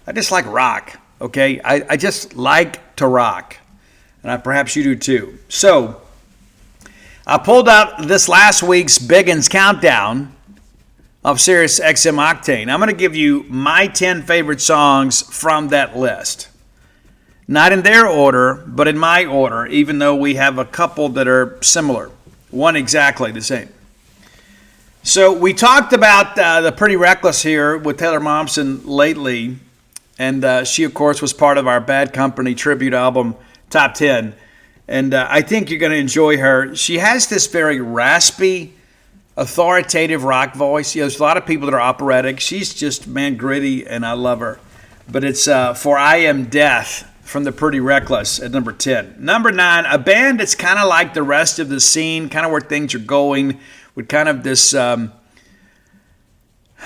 I just like rock, okay? I just like to rock, and perhaps you do too. So I pulled out this last week's Biggins Countdown of Sirius XM Octane. I'm going to give you my 10 favorite songs from that list. Not in their order, but in my order, even though we have a couple that are similar. One exactly the same. So we talked about the Pretty Reckless here with Taylor Momsen lately, and she, of course, was part of our Bad Company tribute album, Top 10. And I think you're going to enjoy her. She has this very raspy, authoritative rock voice. There's a lot of people that are operatic. She's just, man, gritty, and I love her. But it's For I Am Death from the Pretty Reckless at number 10. Number 9, a band that's kind of like the rest of the scene, kind of where things are going, with kind of this, I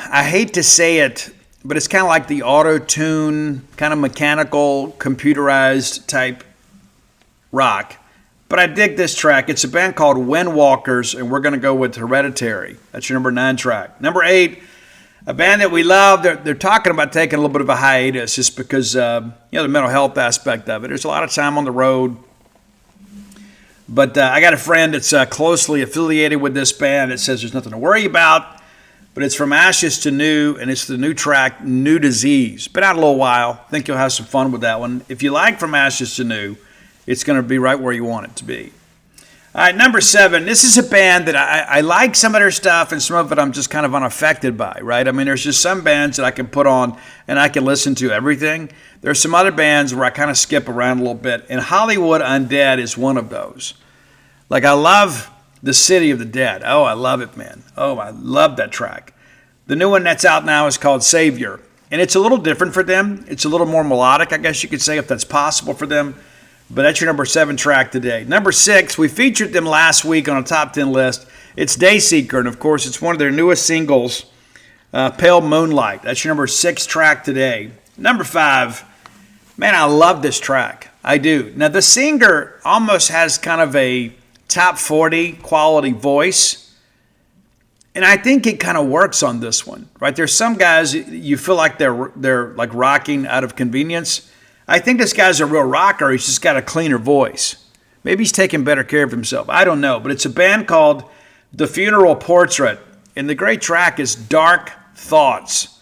hate to say it, but it's kind of like the auto-tune, kind of mechanical, computerized type rock. But I dig this track. It's a band called Windwalkers, and we're going to go with Hereditary. That's your number 9 track. Number 8, a band that we love. They're talking about taking a little bit of a hiatus just because, the mental health aspect of it. There's a lot of time on the road. But I got a friend that's closely affiliated with this band that says there's nothing to worry about. But it's From Ashes to New, and it's the new track, New Disease. Been out a little while. I think you'll have some fun with that one. If you like From Ashes to New, it's going to be right where you want it to be. All right, number 7. This is a band that I like some of their stuff, and some of it I'm just kind of unaffected by, right? I mean, there's just some bands that I can put on and I can listen to everything. There's some other bands where I kind of skip around a little bit, and Hollywood Undead is one of those. Like, I love The City of the Dead. Oh, I love it, man. Oh, I love that track. The new one that's out now is called Savior, and it's a little different for them. It's a little more melodic, I guess you could say, if that's possible for them. But that's your number 7 track today. Number 6, we featured them last week on a top 10 list. It's Dayseeker, and of course, it's one of their newest singles, Pale Moonlight. That's your number 6 track today. Number 5, man, I love this track. I do. Now, the singer almost has kind of a top 40 quality voice, and I think it kind of works on this one, right? There's some guys you feel like they're like rocking out of convenience. I think this guy's a real rocker. He's just got a cleaner voice. Maybe he's taking better care of himself. I don't know. But it's a band called The Funeral Portrait. And the great track is Dark Thoughts.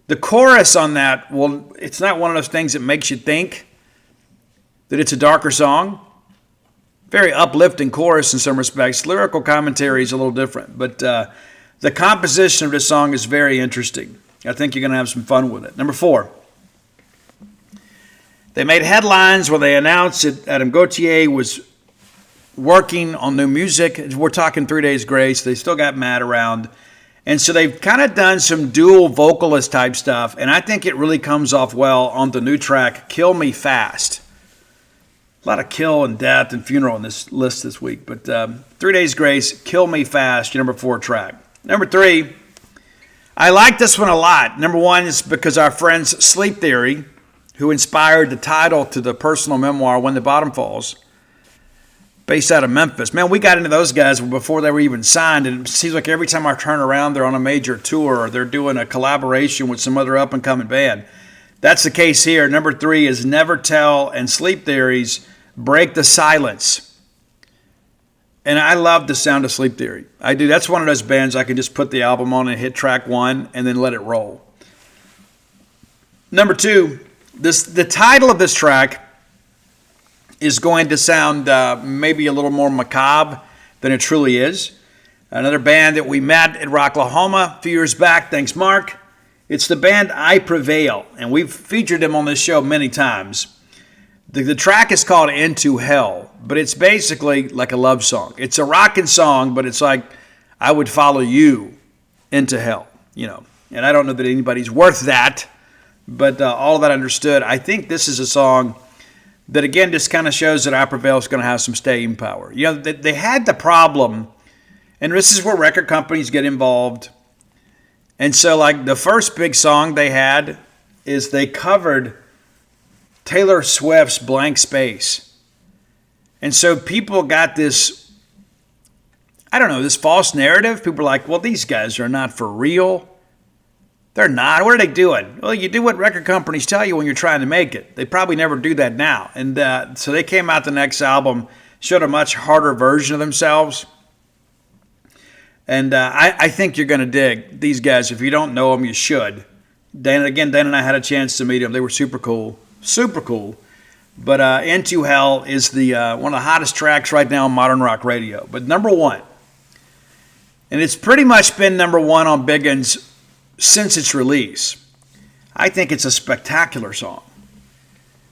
The chorus on that, well, it's not one of those things that makes you think that it's a darker song. Very uplifting chorus in some respects. Lyrical commentary is a little different. But the composition of this song is very interesting. I think you're going to have some fun with it. Number 4. They made headlines where they announced that Adam Gauthier was working on new music. We're talking 3 Days Grace. They still got Matt around. And so they've kind of done some dual vocalist type stuff. And I think it really comes off well on the new track, Kill Me Fast. A lot of kill and death and funeral on this list this week. But 3 Days Grace, Kill Me Fast, your number 4 track. Number 3, I like this one a lot. Number 1 is because our friends Sleep Theory, who inspired the title to the personal memoir, When the Bottom Falls, based out of Memphis. Man, we got into those guys before they were even signed, and it seems like every time I turn around, they're on a major tour, or they're doing a collaboration with some other up-and-coming band. That's the case here. Number 3 is Never Tell and Sleep Theory's Break the Silence. And I love the sound of Sleep Theory. I do. That's one of those bands I can just put the album on and hit track 1 and then let it roll. Number 2, the title of this track is going to sound maybe a little more macabre than it truly is. Another band that we met at Rocklahoma a few years back. Thanks, Mark. It's the band I Prevail, and we've featured them on this show many times. The track is called Into Hell, but it's basically like a love song. It's a rocking song, but it's like, I would follow you into hell, you know. And I don't know that anybody's worth that. But all of that understood, I think this is a song that, again, just kind of shows that I Prevail is going to have some staying power. You know, they had the problem, and this is where record companies get involved. And so, like, the first big song they had is they covered Taylor Swift's Blank Space. And so people got this, I don't know, this false narrative. People are like, well, these guys are not for real. They're not. What are they doing? Well, you do what record companies tell you when you're trying to make it. They probably never do that now. And so they came out the next album, showed a much harder version of themselves. And I think you're going to dig these guys. If you don't know them, you should. Dan and I had a chance to meet them. They were super cool. Super cool. But Into Hell is the one of the hottest tracks right now on modern rock radio. But number 1. And it's pretty much been number 1 on Biggins since its release. I think it's a spectacular song.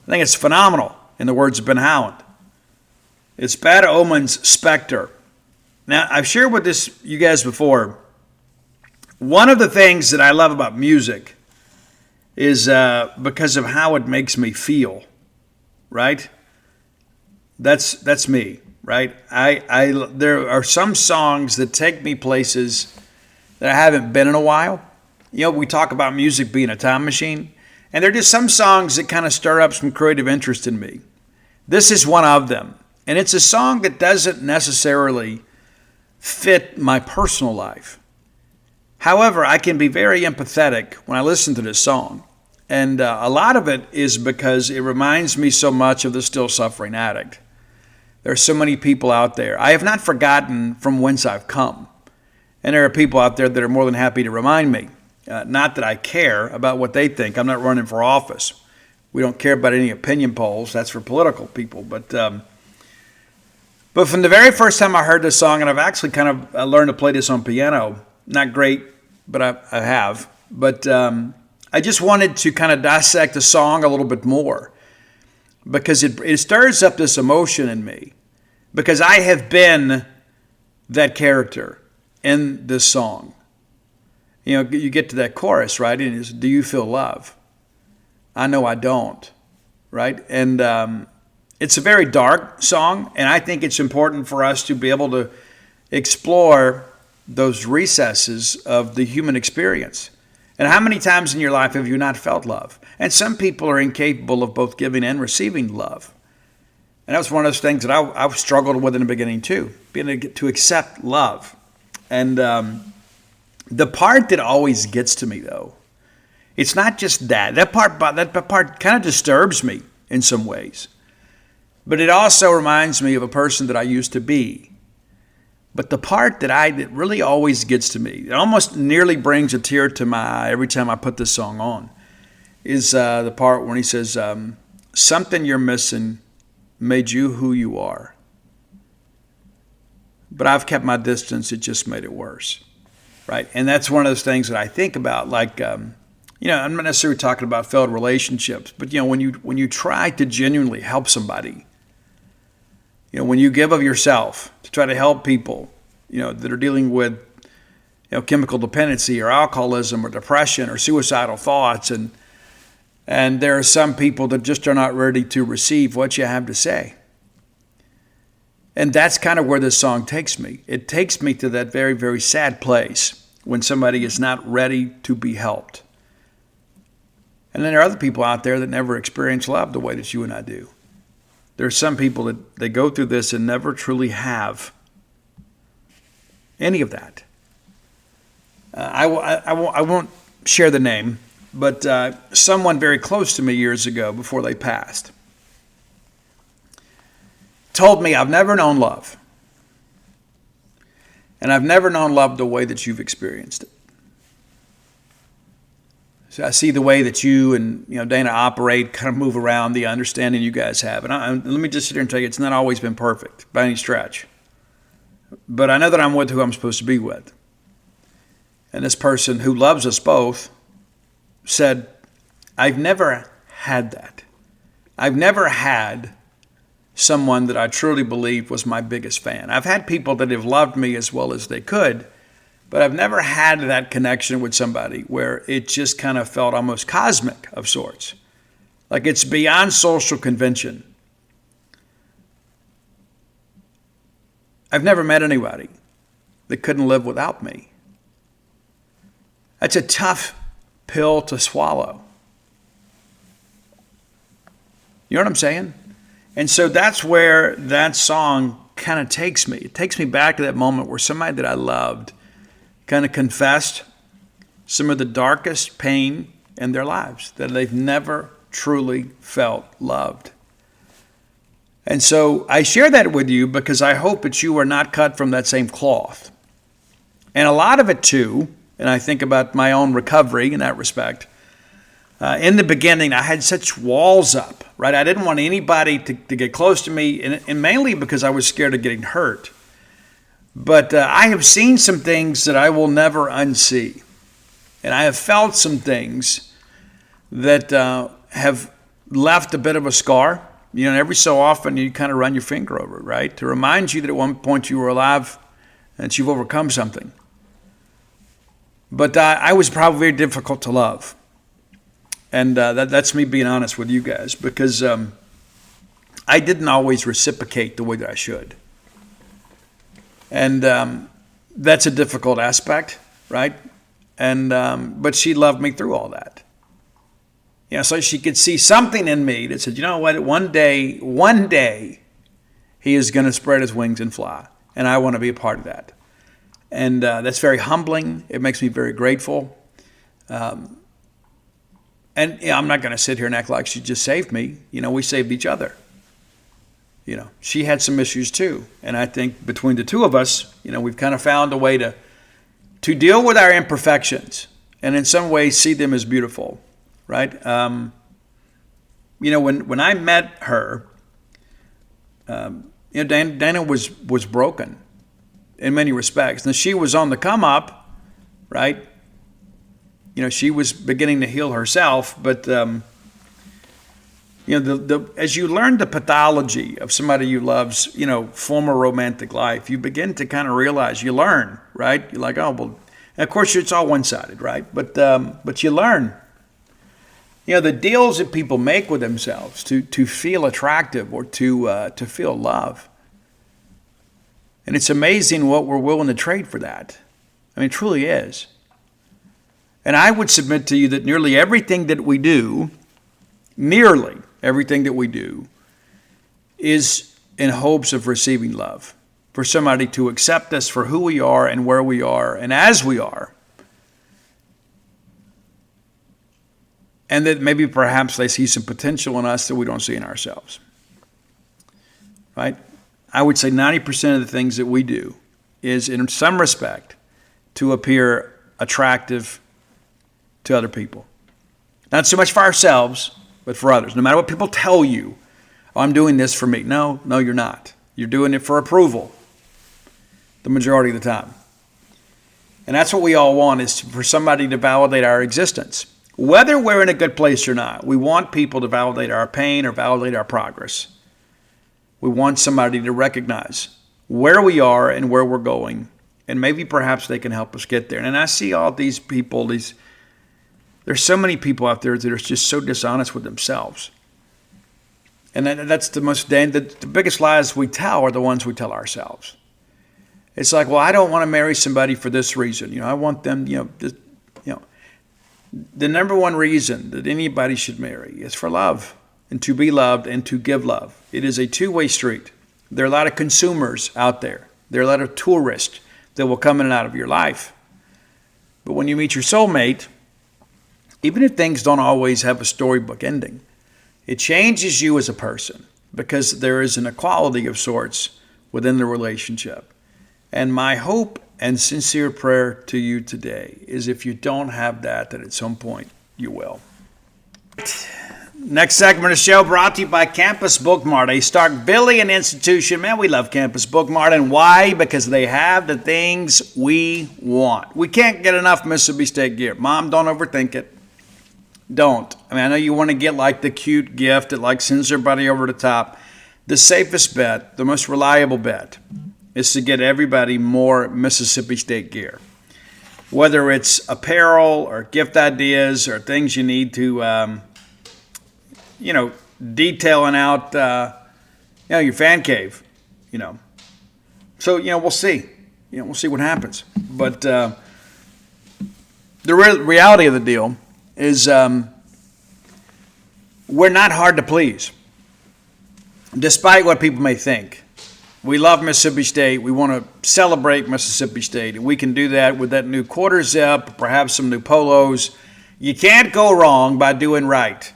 I think it's phenomenal, in the words of Ben Howland. It's Bad Omens' Spectre. Now, I've shared with this you guys before. One of the things that I love about music is because of how it makes me feel, right? That's me, right? There are some songs that take me places that I haven't been in a while. You know, we talk about music being a time machine, and there are just some songs that kind of stir up some creative interest in me. This is one of them, and it's a song that doesn't necessarily fit my personal life. However, I can be very empathetic when I listen to this song, and a lot of it is because it reminds me so much of the still suffering addict. There are so many people out there. I have not forgotten from whence I've come, and there are people out there that are more than happy to remind me. Not that I care about what they think. I'm not running for office. We don't care about any opinion polls. That's for political people. But But from the very first time I heard this song, and I've actually kind of learned to play this on piano, not great, but I have. But I just wanted to kind of dissect the song a little bit more because it stirs up this emotion in me because I have been that character in this song. You know, you get to that chorus, right? And it's, do you feel love? I know I don't, right? And it's a very dark song, and I think it's important for us to be able to explore those recesses of the human experience. And how many times in your life have you not felt love? And some people are incapable of both giving and receiving love. And that was one of those things that I struggled with in the beginning too, being able to accept love. And the part that always gets to me, though, it's not just that. That part kind of disturbs me in some ways. But it also reminds me of a person that I used to be. But the part that really always gets to me, it almost nearly brings a tear to my eye every time I put this song on, is the part when he says, something you're missing made you who you are. But I've kept my distance, it just made it worse. Right? And that's one of those things that I think about, like, I'm not necessarily talking about failed relationships, but, when you try to genuinely help somebody, when you give of yourself to try to help people, that are dealing with, chemical dependency or alcoholism or depression or suicidal thoughts, and there are some people that just are not ready to receive what you have to say. And that's kind of where this song takes me. It takes me to that very, very sad place when somebody is not ready to be helped. And then there are other people out there that never experience love the way that you and I do. There are some people that they go through this and never truly have any of that. I won't share the name, but someone very close to me years ago, before they passed, told me, I've never known love. And I've never known love the way that you've experienced it. So I see the way that you and Dana operate, kind of move around, the understanding you guys have. And let me just sit here and tell you, it's not always been perfect by any stretch. But I know that I'm with who I'm supposed to be with. And this person who loves us both said, I've never had that. I've never had someone that I truly believed was my biggest fan. I've had people that have loved me as well as they could, but I've never had that connection with somebody where it just kind of felt almost cosmic of sorts. Like it's beyond social convention. I've never met anybody that couldn't live without me. That's a tough pill to swallow. You know what I'm saying? And so that's where that song kind of takes me. It takes me back to that moment where somebody that I loved kind of confessed some of the darkest pain in their lives, that they've never truly felt loved. And so I share that with you because I hope that you are not cut from that same cloth. And a lot of it too, and I think about my own recovery in that respect, in the beginning, I had such walls up, right? I didn't want anybody to get close to me, and mainly because I was scared of getting hurt. But I have seen some things that I will never unsee. And I have felt some things that have left a bit of a scar. And every so often you kind of run your finger over it, right? To remind you that at one point you were alive and that you've overcome something. But I was probably very difficult to love. And that's me being honest with you guys, because I didn't always reciprocate the way that I should. And that's a difficult aspect, right? And but she loved me through all that. So she could see something in me that said, you know what, one day, he is going to spread his wings and fly. And I want to be a part of that. And that's very humbling. It makes me very grateful. And I'm not going to sit here and act like she just saved me. We saved each other. She had some issues too. And I think between the two of us, we've kind of found a way to deal with our imperfections and in some ways see them as beautiful, right? When I met her, Dana was broken in many respects. Now, she was on the come up, right? She was beginning to heal herself, but as you learn the pathology of somebody you love's, former romantic life, you begin to kind of realize, you learn, right? You're like, oh, well, and of course it's all one-sided, right? But you learn. The deals that people make with themselves to feel attractive or to feel love. And it's amazing what we're willing to trade for that. I mean, it truly is. And I would submit to you that nearly everything that we do is in hopes of receiving love, for somebody to accept us for who we are and where we are and as we are. And that maybe perhaps they see some potential in us that we don't see in ourselves. Right? I would say 90% of the things that we do is in some respect to appear attractive to other people. Not so much for ourselves, but for others. No matter what people tell you, oh, I'm doing this for me. No, you're not. You're doing it for approval the majority of the time. And that's what we all want, is for somebody to validate our existence. Whether we're in a good place or not, we want people to validate our pain or validate our progress. We want somebody to recognize where we are and where we're going, and maybe perhaps they can help us get there. And I see all these people, there's so many people out there that are just so dishonest with themselves. And that's the biggest lies we tell are the ones we tell ourselves. It's like, well, I don't want to marry somebody for this reason. I want them, the number one reason that anybody should marry is for love and to be loved and to give love. It is a two-way street. There are a lot of consumers out there. There are a lot of tourists that will come in and out of your life. But when you meet your soulmate, even if things don't always have a storybook ending, it changes you as a person because there is an equality of sorts within the relationship. And my hope and sincere prayer to you today is if you don't have that at some point you will. Next segment of the show brought to you by Campus Bookmart, a Starkvillian institution. Man, we love Campus Bookmart. And why? Because they have the things we want. We can't get enough Mississippi State gear. Mom, don't overthink it. Don't. I know you want to get like the cute gift that sends everybody over the top. The safest bet, the most reliable bet, is to get everybody more Mississippi State gear. Whether it's apparel or gift ideas or things you need to, detailing out, your fan cave, So, we'll see. We'll see what happens. But the reality of the deal is we're not hard to please, despite what people may think. We love Mississippi State. We want to celebrate Mississippi State. And we can do that with that new quarter zip, perhaps some new polos. You can't go wrong by doing right.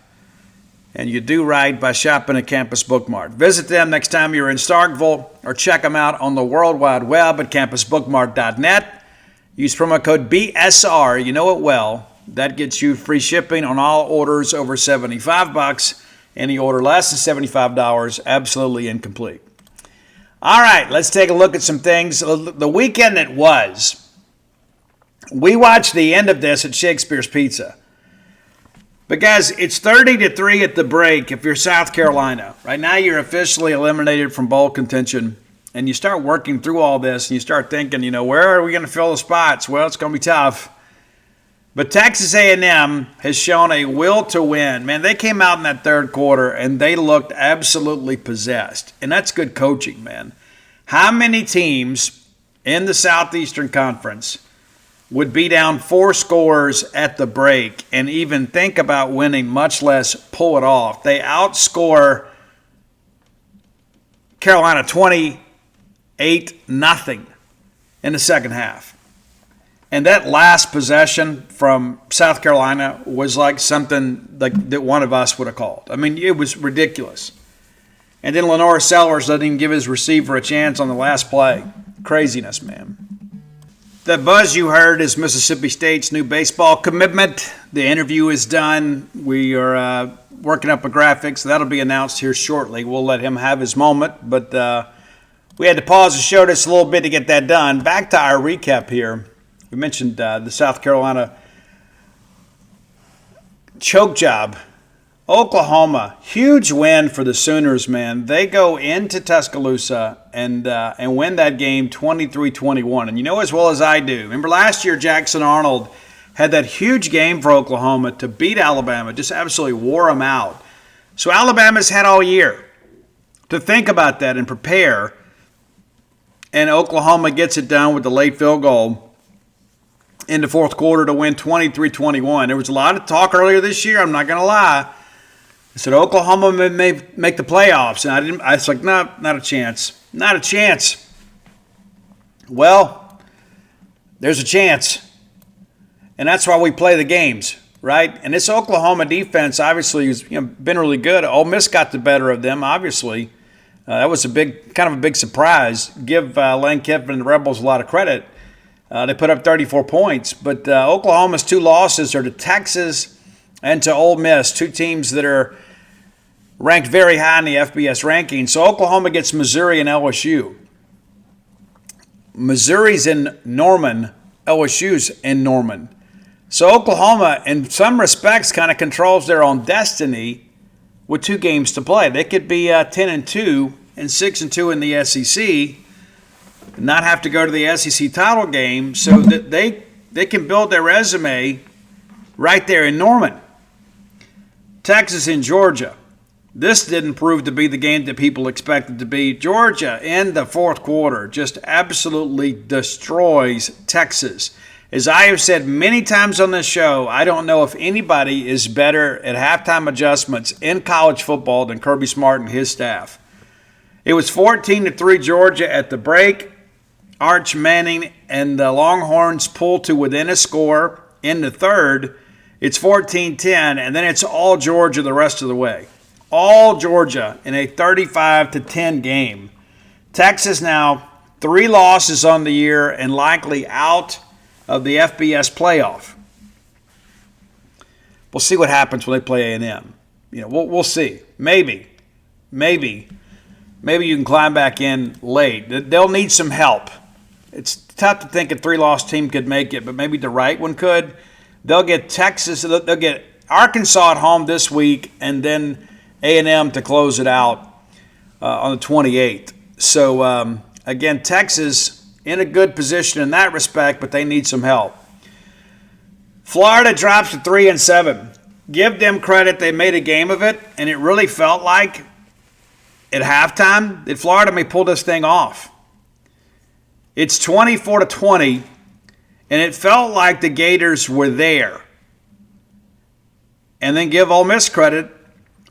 And you do right by shopping at Campus Bookmart. Visit them next time you're in Starkville or check them out on the World Wide Web at campusbookmart.net. Use promo code BSR. You know it well. That gets you free shipping on all orders over $75. Any order less than $75, absolutely incomplete. All right, let's take a look at some things. The weekend that was, we watched the end of this at Shakespeare's Pizza. But guys, it's 30-3 at the break if you're South Carolina. Right now you're officially eliminated from bowl contention. And you start working through all this and you start thinking, where are we going to fill the spots? Well, it's going to be tough. But Texas A&M has shown a will to win. Man, they came out in that third quarter and they looked absolutely possessed. And that's good coaching, man. How many teams in the Southeastern Conference would be down 4 scores at the break and even think about winning, much less pull it off? They outscore Carolina 28-0 in the second half. And that last possession from South Carolina was like something that one of us would have called. It was ridiculous. And then Lenore Sellers doesn't even give his receiver a chance on the last play. Craziness, man. The buzz you heard is Mississippi State's new baseball commitment. The interview is done. We are working up a graphic, so that'll be announced here shortly. We'll let him have his moment. But We had to pause the show just a little bit to get that done. Back to our recap here. We mentioned the South Carolina choke job. Oklahoma, huge win for the Sooners, man. They go into Tuscaloosa and win that game 23-21. And you know as well as I do, remember last year Jackson Arnold had that huge game for Oklahoma to beat Alabama, just absolutely wore them out. So Alabama's had all year to think about that and prepare, and Oklahoma gets it done with the late field goal in the fourth quarter to win 23-21. There was a lot of talk earlier this year, I'm not going to lie. I said Oklahoma may make the playoffs, and I was like, no, not a chance. Not a chance. Well, there's a chance. And that's why we play the games, right? And this Oklahoma defense obviously has been really good. Ole Miss got the better of them, obviously. That was a big surprise. Give Lane Kiffin and the Rebels a lot of credit. They put up 34 points. But Oklahoma's two losses are to Texas and to Ole Miss, two teams that are ranked very high in the FBS ranking. So Oklahoma gets Missouri and LSU. Missouri's in Norman. LSU's in Norman. So Oklahoma, in some respects, kind of controls their own destiny with two games to play. They could be 10-2 and 6-2 in the SEC, not have to go to the SEC title game, so that they can build their resume right there in Norman. Texas and Georgia. This didn't prove to be the game that people expected to be. Georgia in the fourth quarter just absolutely destroys Texas. As I have said many times on this show, I don't know if anybody is better at halftime adjustments in college football than Kirby Smart and his staff. It was 14-3 Georgia at the break. Arch Manning and the Longhorns pulled to within a score in the third. It's 14-10, and then it's all Georgia the rest of the way. All Georgia in a 35-10 game. Texas now 3 losses on the year and likely out of the FBS playoff. We'll see what happens when they play A&M. We'll see. Maybe you can climb back in late. They'll need some help. It's tough to think a 3-loss team could make it, but maybe the right one could. They'll get Texas. They'll get Arkansas at home this week, and then A&M to close it out on the 28th. So, again, Texas in a good position in that respect, but they need some help. Florida drops to 3-7. Give them credit. They made a game of it, and it really felt like at halftime that Florida may pull this thing off. It's 24-20, and it felt like the Gators were there. And then give Ole Miss credit.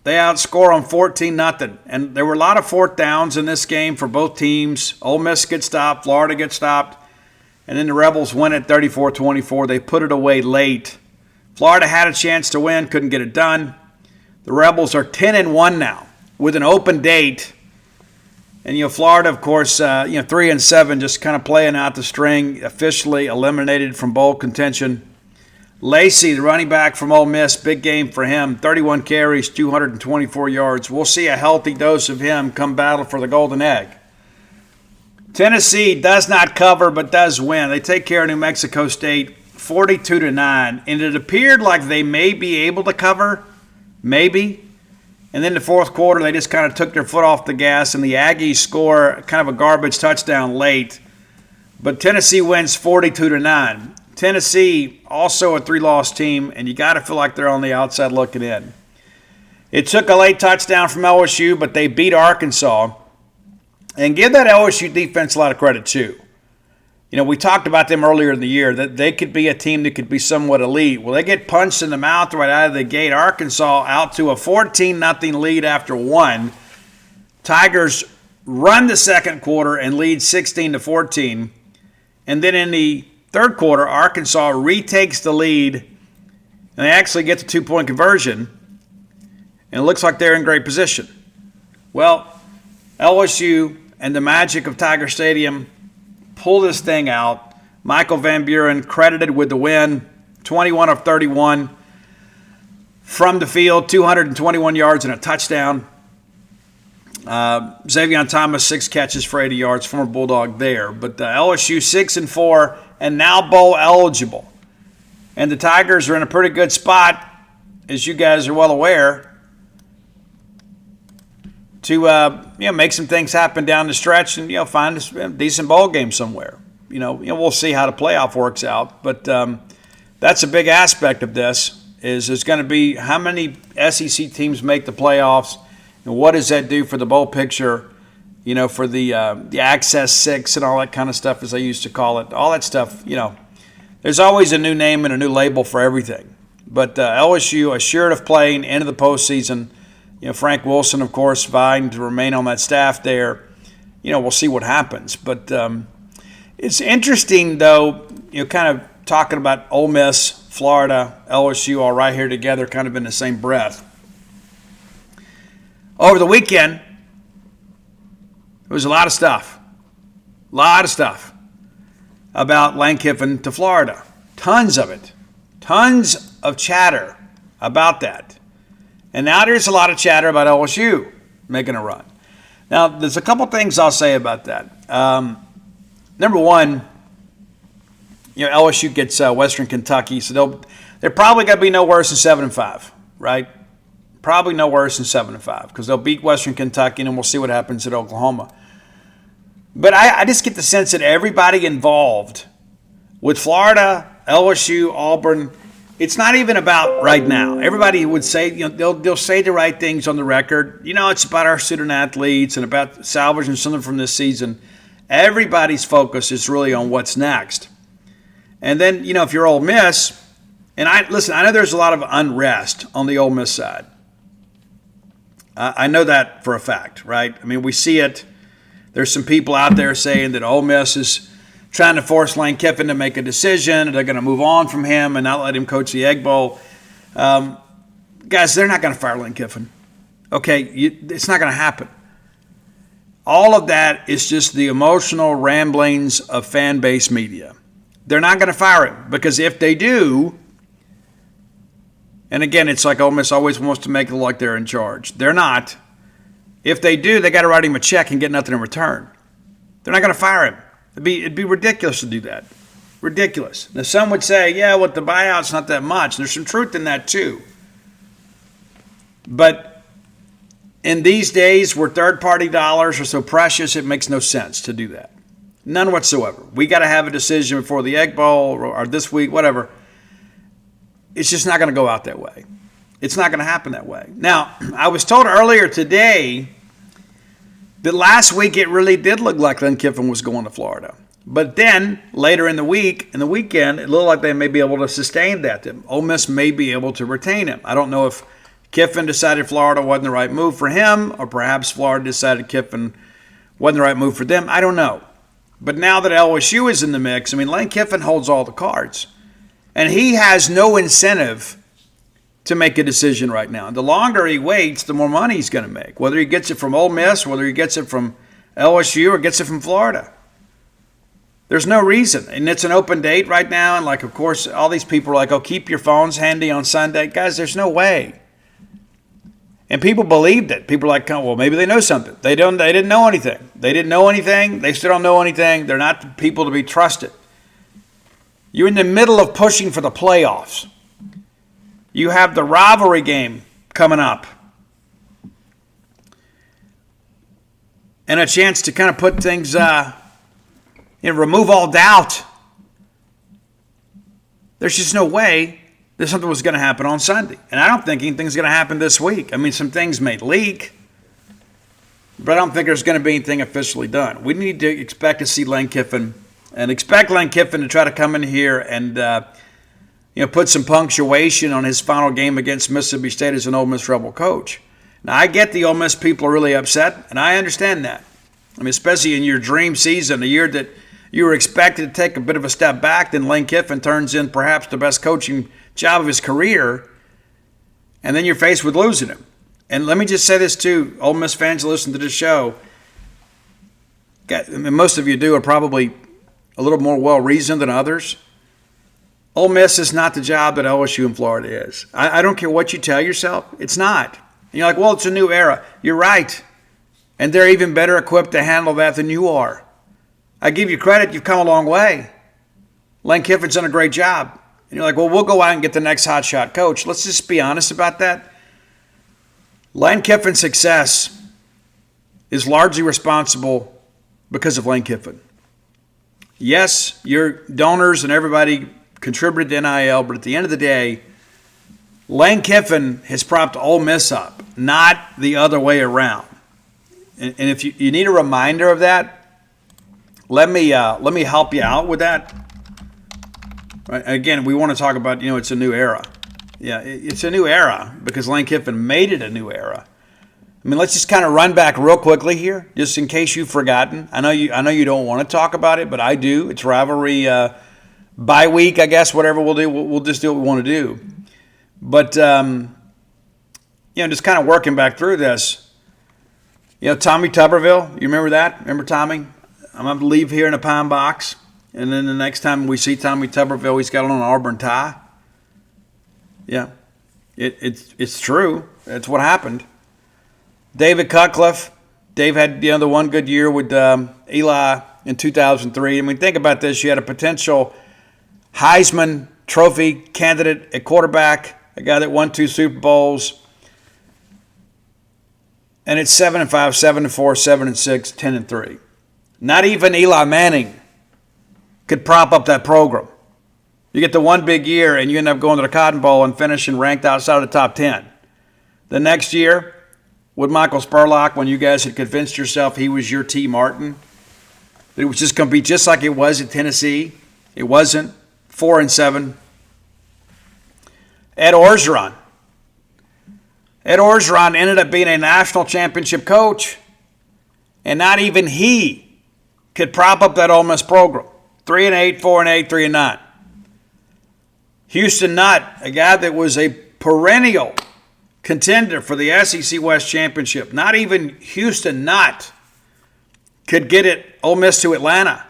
They outscore on 14-0. And there were a lot of fourth downs in this game for both teams. Ole Miss gets stopped. Florida gets stopped. And then the Rebels win it 34-24. They put it away late. Florida had a chance to win, couldn't get it done. The Rebels are 10-1 now with an open date. And, Florida, of course, 3-7, just kind of playing out the string, officially eliminated from bowl contention. Lacey, the running back from Ole Miss, big game for him. 31 carries, 224 yards. We'll see a healthy dose of him come battle for the Golden Egg. Tennessee does not cover but does win. They take care of New Mexico State 42-9. And it appeared like they may be able to cover, maybe. And then the fourth quarter, they just kind of took their foot off the gas, and the Aggies score kind of a garbage touchdown late. But Tennessee wins 42-9. Tennessee, also a 3-loss team, and you got to feel like they're on the outside looking in. It took a late touchdown from LSU, but they beat Arkansas. And give that LSU defense a lot of credit, too. We talked about them earlier in the year, that they could be a team that could be somewhat elite. Well, they get punched in the mouth right out of the gate. Arkansas out to a 14-0 lead after 1. Tigers run the second quarter and lead 16-14. And then in the third quarter, Arkansas retakes the lead, and they actually get the 2-point conversion, and it looks like they're in great position. Well, LSU and the magic of Tiger Stadium pull this thing out. Michael Van Buren credited with the win, 21 of 31 from the field, 221 yards and a touchdown. Xavier Thomas, 6 catches for 80 yards, former Bulldog there. But LSU 6-4 and now bowl eligible. And the Tigers are in a pretty good spot, as you guys are well aware, to make some things happen down the stretch and find a decent bowl game somewhere. We'll see how the playoff works out, but that's a big aspect of this. Is there's going to be how many SEC teams make the playoffs, and what does that do for the bowl picture? For the Access 6 and all that kind of stuff, as I used to call it. All that stuff. There's always a new name and a new label for everything. But LSU assured of playing into the postseason. Frank Wilson, of course, vying to remain on that staff there. We'll see what happens. But it's interesting, though, kind of talking about Ole Miss, Florida, LSU all right here together, kind of in the same breath. Over the weekend, there was a lot of stuff about Lane Kiffin to Florida. Tons of it. Tons of chatter about that. And now there's a lot of chatter about LSU making a run. Now, there's a couple things I'll say about that. Number one, LSU gets Western Kentucky, so they're probably going to be no worse than 7-5, right? Probably no worse than 7-5 because they'll beat Western Kentucky, and then we'll see what happens at Oklahoma. But I just get the sense that everybody involved with Florida, LSU, Auburn, it's not even about right now. Everybody would say, they'll say the right things on the record. It's about our student athletes and about salvaging something from this season. Everybody's focus is really on what's next. And then, if you're Ole Miss, and I know there's a lot of unrest on the Ole Miss side. I know that for a fact, right? I mean, we see it. There's some people out there saying that Ole Miss is trying to force Lane Kiffin to make a decision. They're going to move on from him and not let him coach the Egg Bowl. Guys, they're not going to fire Lane Kiffin. Okay, it's not going to happen. All of that is just the emotional ramblings of fan base media. They're not going to fire him because if they do, and again, it's like Ole Miss always wants to make it look like they're in charge. They're not. If they do, they got to write him a check and get nothing in return. They're not going to fire him. It'd be ridiculous to do that. Ridiculous. Now, some would say, with the buyout's not that much. There's some truth in that, too. But in these days where third-party dollars are so precious, it makes no sense to do that. None whatsoever. We got to have a decision before the Egg Bowl or this week, whatever. It's just not going to go out that way. It's not going to happen that way. Now, I was told earlier today that last week it really did look like Lane Kiffin was going to Florida. But then, later in the weekend, it looked like they may be able to sustain that. Ole Miss may be able to retain him. I don't know if Kiffin decided Florida wasn't the right move for him, or perhaps Florida decided Kiffin wasn't the right move for them. I don't know. But now that LSU is in the mix, Lane Kiffin holds all the cards. And he has no incentive to make a decision right now. The longer he waits, the more money he's going to make, whether he gets it from Ole Miss, whether he gets it from LSU, or gets it from Florida. There's no reason. And it's an open date right now. And, of course, all these people are like, keep your phones handy on Sunday. Guys, there's no way. And people believed it. People are like, maybe they know something. They didn't know anything. They didn't know anything. They still don't know anything. They're not the people to be trusted. You're in the middle of pushing for the playoffs. You have the rivalry game coming up. And a chance to kind of put things, remove all doubt. There's just no way that something was going to happen on Sunday. And I don't think anything's going to happen this week. Some things may leak, but I don't think there's going to be anything officially done. We need to expect to see Lane Kiffin, and expect Lane Kiffin to try to come in here and put some punctuation on his final game against Mississippi State as an Ole Miss Rebel coach. Now, I get the Ole Miss people are really upset, and I understand that. Especially in your dream season, a year that you were expected to take a bit of a step back, then Lane Kiffin turns in perhaps the best coaching job of his career, and then you're faced with losing him. And let me just say this too, Ole Miss fans who listen to this show, most of you are probably a little more well-reasoned than others. Ole Miss is not the job that LSU in Florida is. I don't care what you tell yourself. It's not. And you're like, it's a new era. You're right. And they're even better equipped to handle that than you are. I give you credit, you've come a long way. Lane Kiffin's done a great job. And you're like, well, we'll go out and get the next hotshot coach. Let's just be honest about that. Lane Kiffin's success is largely responsible because of Lane Kiffin. Yes, your donors and everybody contributed to NIL, but at the end of the day, Lane Kiffin has propped Ole Miss up, not the other way around. And if you need a reminder of that, let me help you out with that. Right? Again, we want to talk about, it's a new era. Yeah, it's a new era because Lane Kiffin made it a new era. I mean, let's just kind of run back real quickly here, just in case you've forgotten. I know you don't want to talk about it, but I do. It's rivalry bye week, I guess. Whatever we'll do, we'll just do what we want to do. But just kind of working back through this. Tommy Tuberville, you remember that? Remember Tommy? I'm going to leave here in a pine box, and then the next time we see Tommy Tuberville, he's got on an Auburn tie. Yeah, it's true. That's what happened. David Cutcliffe. Dave had the one good year with Eli in 2003. I mean, think about this. You had a potential Heisman Trophy candidate at quarterback, a guy that won 2 Super Bowls. And it's 7-5, 7-4, 7-6, 10-3. Not even Eli Manning could prop up that program. You get the one big year and you end up going to the Cotton Bowl and finishing ranked outside of the top 10. The next year, with Michael Spurlock, when you guys had convinced yourself he was your T. Martin, that it was just going to be just like it was at Tennessee. It wasn't. 4-7. Ed Orgeron. Ed Orgeron ended up being a national championship coach, and not even he could prop up that Ole Miss program. 3-8, 4-8, 3-9. Houston Nutt, a guy that was a perennial contender for the SEC West Championship. Not even Houston Nutt could get it Ole Miss to Atlanta.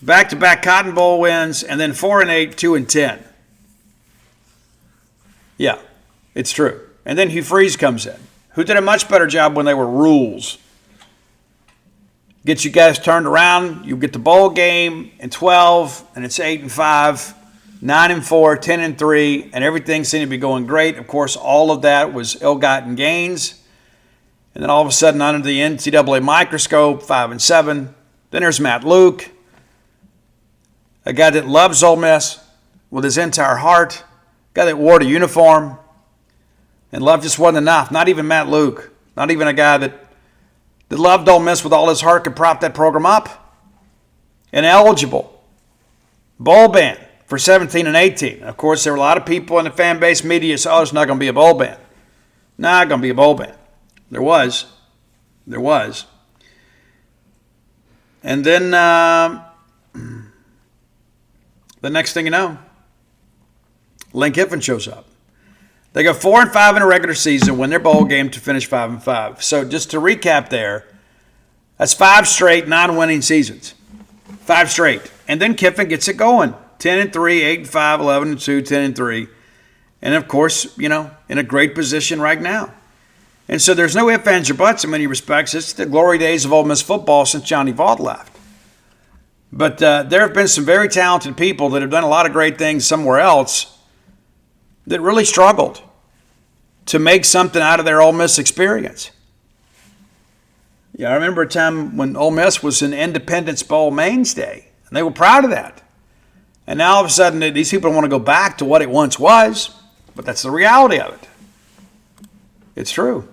Back-to-back Cotton Bowl wins, and then 4-8, 2-10. Yeah, it's true. And then Hugh Freeze comes in, who did a much better job when they were rules. Get you guys turned around. You get the bowl game in 12, and it's 8-5, 9-4, 10-3, and everything seemed to be going great. Of course, all of that was ill-gotten gains. And then all of a sudden, under the NCAA microscope, 5-7. Then there's Matt Luke, a guy that loves Ole Miss with his entire heart, a guy that wore the uniform. And love just wasn't enough. Not even Matt Luke. Not even a guy that loved Ole Miss with all his heart could prop that program up. Ineligible. Bowl ban for 17 and 18. And of course, there were a lot of people in the fan base media said, it's not going to be a bowl ban. Not going to be a bowl ban. There was. And then the next thing you know, Lane Kiffin shows up. They go 4-5 in a regular season, win their bowl game to finish 5-5. So just to recap there, that's 5 straight non-winning seasons. 5 straight. And then Kiffin gets it going. 10-3, 8-5, 11-2, 10-3. And of course, in a great position right now. And so there's no ifs, ands, or buts in many respects. It's the glory days of Ole Miss football since Johnny Vaught left. But there have been some very talented people that have done a lot of great things somewhere else that really struggled to make something out of their Ole Miss experience. Yeah, I remember a time when Ole Miss was an Independence Bowl mainstay, and they were proud of that. And now all of a sudden, these people want to go back to what it once was, but that's the reality of it. It's true.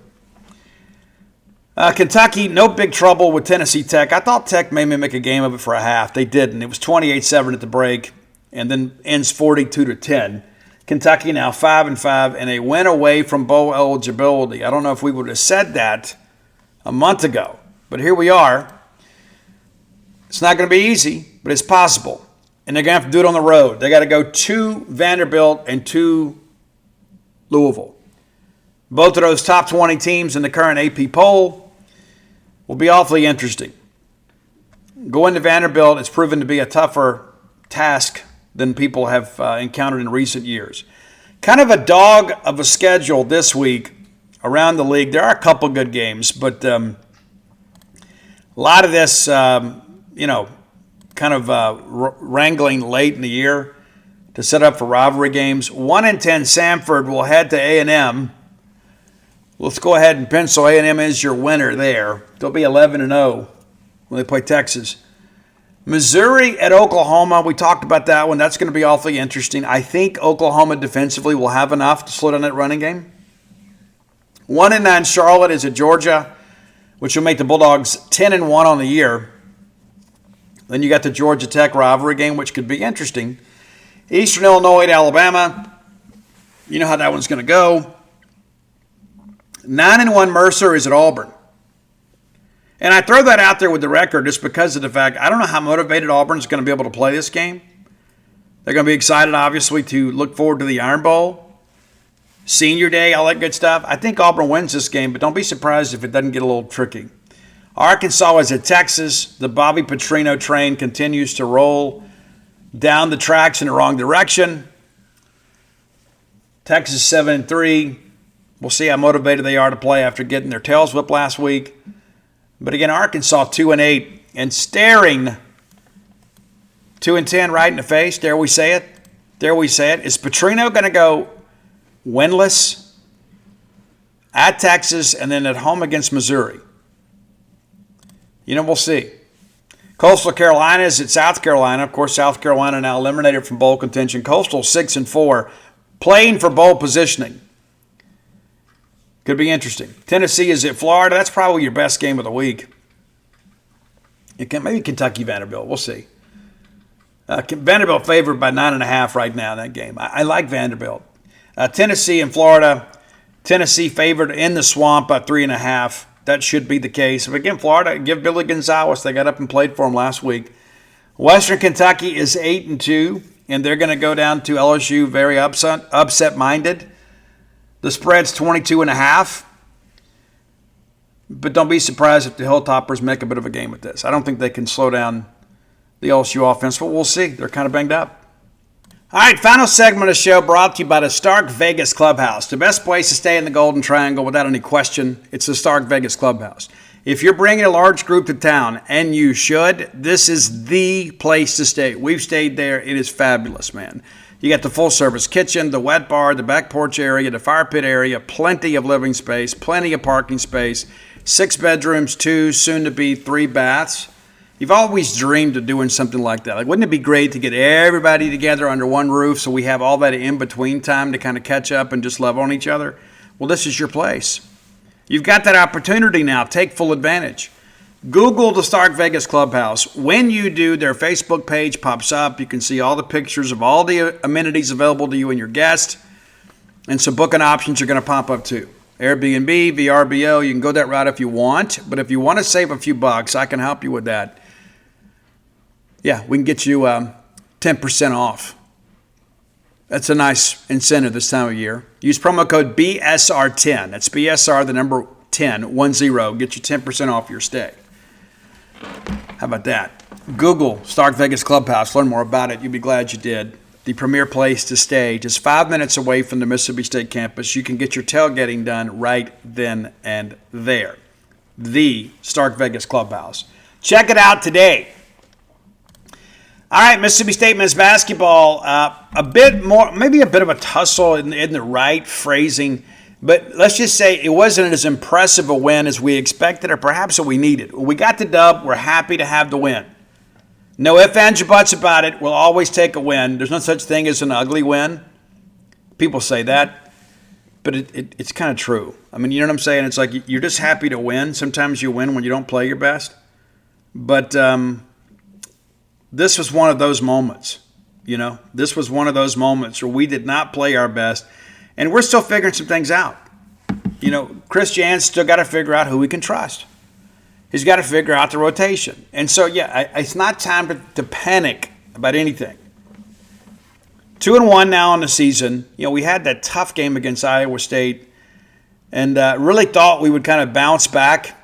Kentucky, no big trouble with Tennessee Tech. I thought Tech made me make a game of it for a half. They didn't. It was 28-7 at the break, and then ends 42-10. Kentucky now 5-5, and they went away from bowl eligibility. I don't know if we would have said that a month ago, but here we are. It's not going to be easy, but it's possible. And they're going to have to do it on the road. They got to go to Vanderbilt and to Louisville. Both of those top 20 teams in the current AP poll will be awfully interesting. Going to Vanderbilt has proven to be a tougher task than people have encountered in recent years. Kind of a dog of a schedule this week around the league. There are a couple good games, but A lot of this, kind of wrangling late in the year to set up for rivalry games. 1-10 Samford will head to A&M. Let's go ahead and pencil A&M as your winner there. They'll be 11-0 when they play Texas. Missouri at Oklahoma. We talked about that one. That's going to be awfully interesting. I think Oklahoma defensively will have enough to slow down that running game. 1-9 Charlotte is at Georgia, which will make the Bulldogs 10-1 on the year. Then you got the Georgia Tech rivalry game, which could be interesting. Eastern Illinois at Alabama. You know how that one's going to go. 9-1 Mercer is at Auburn. And I throw that out there with the record just because of the fact I don't know how motivated Auburn's going to be able to play this game. They're going to be excited, obviously, to look forward to the Iron Bowl, Senior Day, all that good stuff. I think Auburn wins this game, but don't be surprised if it doesn't get a little tricky. Arkansas is at Texas. The Bobby Petrino train continues to roll down the tracks in the wrong direction. Texas 7-3. We'll see how motivated they are to play after getting their tails whipped last week. But again, Arkansas 2-8 and staring 2-10 right in the face. Dare we say it? Dare we say it? Is Petrino going to go winless at Texas and then at home against Missouri? We'll see. Coastal Carolina is at South Carolina. Of course, South Carolina now eliminated from bowl contention. Coastal 6-4, playing for bowl positioning. Could be interesting. Tennessee is at Florida. That's probably your best game of the week. Maybe Kentucky Vanderbilt. We'll see. Vanderbilt favored by 9.5 right now in that game. I like Vanderbilt. Tennessee and Florida. Tennessee favored in the swamp by 3.5. That should be the case. But again, Florida, give Billy Gonzalez. They got up and played for him last week. Western Kentucky is 8-2, and they're going to go down to LSU very upset-minded. The spread's 22.5. But don't be surprised if the Hilltoppers make a bit of a game with this. I don't think they can slow down the LSU offense, but we'll see. They're kind of banged up. All right, final segment of the show brought to you by the Stark Vegas Clubhouse. The best place to stay in the Golden Triangle without any question, it's the Stark Vegas Clubhouse. If you're bringing a large group to town, and you should, this is the place to stay. We've stayed there. It is fabulous, man. You got the full-service kitchen, the wet bar, the back porch area, the fire pit area, plenty of living space, plenty of parking space, 6 bedrooms, 2, soon-to-be 3 baths. You've always dreamed of doing something like that. Like, wouldn't it be great to get everybody together under one roof so we have all that in-between time to kind of catch up and just love on each other? Well, this is your place. You've got that opportunity now. Take full advantage. Google the Stark Vegas Clubhouse. When you do, their Facebook page pops up. You can see all the pictures of all the amenities available to you and your guest. And some booking options are going to pop up too. Airbnb, VRBO, you can go that route if you want. But if you want to save a few bucks, I can help you with that. Yeah, we can get you 10% off. That's a nice incentive this time of year. Use promo code BSR10. That's BSR, the number 10, 10. Get you 10% off your stay. How about that? Google Stark Vegas Clubhouse. Learn more about it. You'll be glad you did. The premier place to stay. Just 5 minutes away from the Mississippi State campus. You can get your tailgating done right then and there. The Stark Vegas Clubhouse. Check it out today. All right, Mississippi State men's basketball, a bit more, maybe a bit of a tussle in the right phrasing, but let's just say it wasn't as impressive a win as we expected or perhaps what we needed. We got the dub. We're happy to have the win. No ifs, ands, or buts about it. We'll always take a win. There's no such thing as an ugly win. People say that, but it's kind of true. I mean, you know what I'm saying? It's like you're just happy to win. Sometimes you win when you don't play your best, but this was one of those moments, This was one of those moments where we did not play our best, and we're still figuring some things out. Chris Jan's still got to figure out who we can trust. He's got to figure out the rotation. And so, it's not time to panic about anything. 2-1 now in the season. We had that tough game against Iowa State and really thought we would kind of bounce back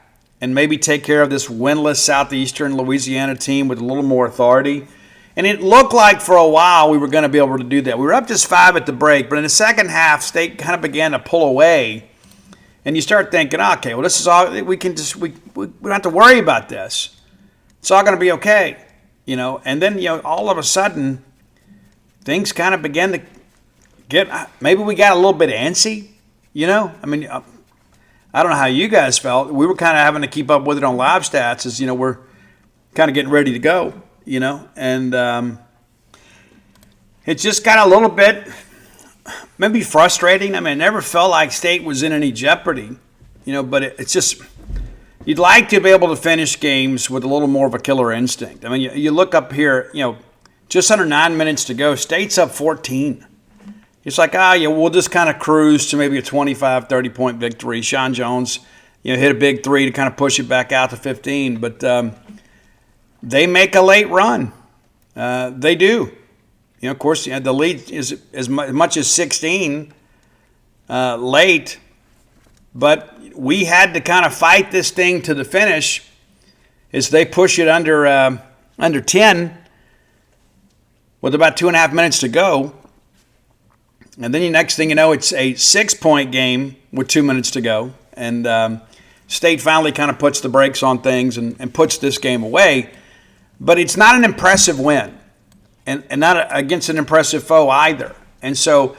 and maybe take care of this winless Southeastern Louisiana team with a little more authority. And it looked like for a while we were going to be able to do that. We were up just 5 at the break, but in the second half, State kind of began to pull away. And you start thinking, okay, well, this is all we we don't have to worry about this. It's all going to be okay, And then, all of a sudden, things kind of began to maybe we got a little bit antsy, I don't know how you guys felt. We were kind of having to keep up with it on live stats as, we're kind of getting ready to go, and it just got a little bit maybe frustrating. I never felt like State was in any jeopardy, but it's just you'd like to be able to finish games with a little more of a killer instinct. You look up here, just under 9 minutes to go, State's up 14. It's like, we'll just kind of cruise to maybe a 25, 30-point victory. Sean Jones, hit a big three to kind of push it back out to 15. But they make a late run. They do. Of course, the lead is as much as 16 late. But we had to kind of fight this thing to the finish as they push it under 10 with about 2.5 minutes to go. And then the next thing you know, it's a 6-point game with 2 minutes to go. And State finally kind of puts the brakes on things and puts this game away. But it's not an impressive win and not against an impressive foe either. And so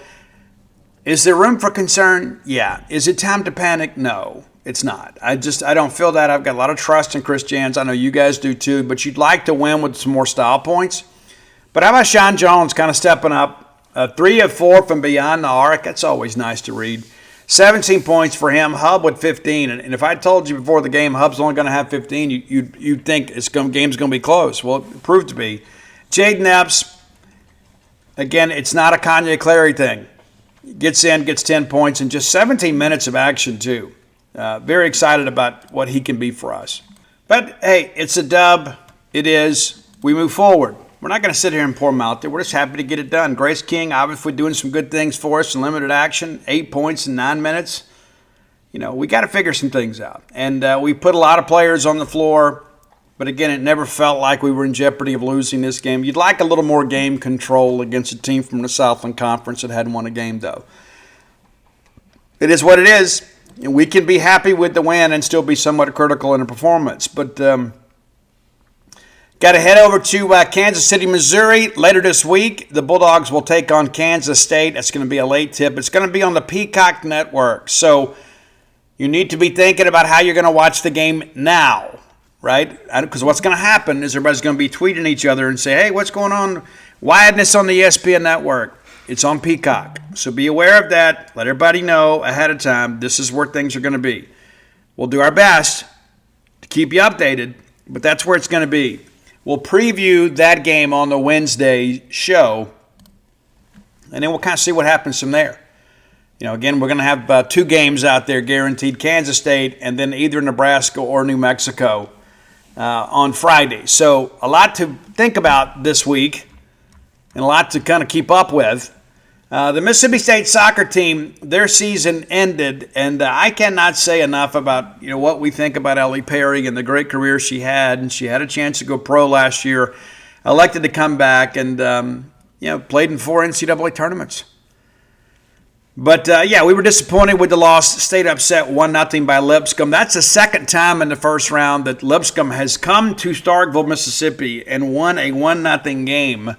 is there room for concern? Yeah. Is it time to panic? No, it's not. I don't feel that. I've got a lot of trust in Chris Jans. I know you guys do too. But you'd like to win with some more style points. But how about Sean Jones kind of stepping up? 3 of 4 from beyond the arc. That's always nice to read. 17 points for him. Hub with 15. And if I told you before the game Hub's only going to have 15, you'd think game's going to be close. Well, it proved to be. Jaden Epps, again, it's not a Kanye Clary thing. Gets in, gets 10 points, and just 17 minutes of action, too. Very excited about what he can be for us. But, hey, it's a dub. It is. We move forward. We're not going to sit here and pour them out there. We're just happy to get it done. Grace King, obviously doing some good things for us in limited action. 8 points in 9 minutes. We got to figure some things out. And we put a lot of players on the floor. But again, it never felt like we were in jeopardy of losing this game. You'd like a little more game control against a team from the Southland Conference that hadn't won a game, though. It is what it is. And we can be happy with the win and still be somewhat critical in the performance. But got to head over to Kansas City, Missouri later this week. The Bulldogs will take on Kansas State. That's going to be a late tip. It's going to be on the Peacock Network. So you need to be thinking about how you're going to watch the game now, right? Because what's going to happen is everybody's going to be tweeting each other and say, hey, what's going on? Why isn't this on the ESPN Network? It's on Peacock. So be aware of that. Let everybody know ahead of time this is where things are going to be. We'll do our best to keep you updated, but that's where it's going to be. We'll preview that game on the Wednesday show, and then we'll kind of see what happens from there. Again, we're going to have 2 games out there guaranteed, Kansas State and then either Nebraska or New Mexico on Friday. So a lot to think about this week and a lot to kind of keep up with. The Mississippi State soccer team, their season ended, and I cannot say enough about what we think about Ellie Perry and the great career she had. And she had a chance to go pro last year, elected to come back, and played in 4 NCAA tournaments. But we were disappointed with the loss. State upset 1-0 by Lipscomb. That's the second time in the first round that Lipscomb has come to Starkville, Mississippi, and won a 1-0 game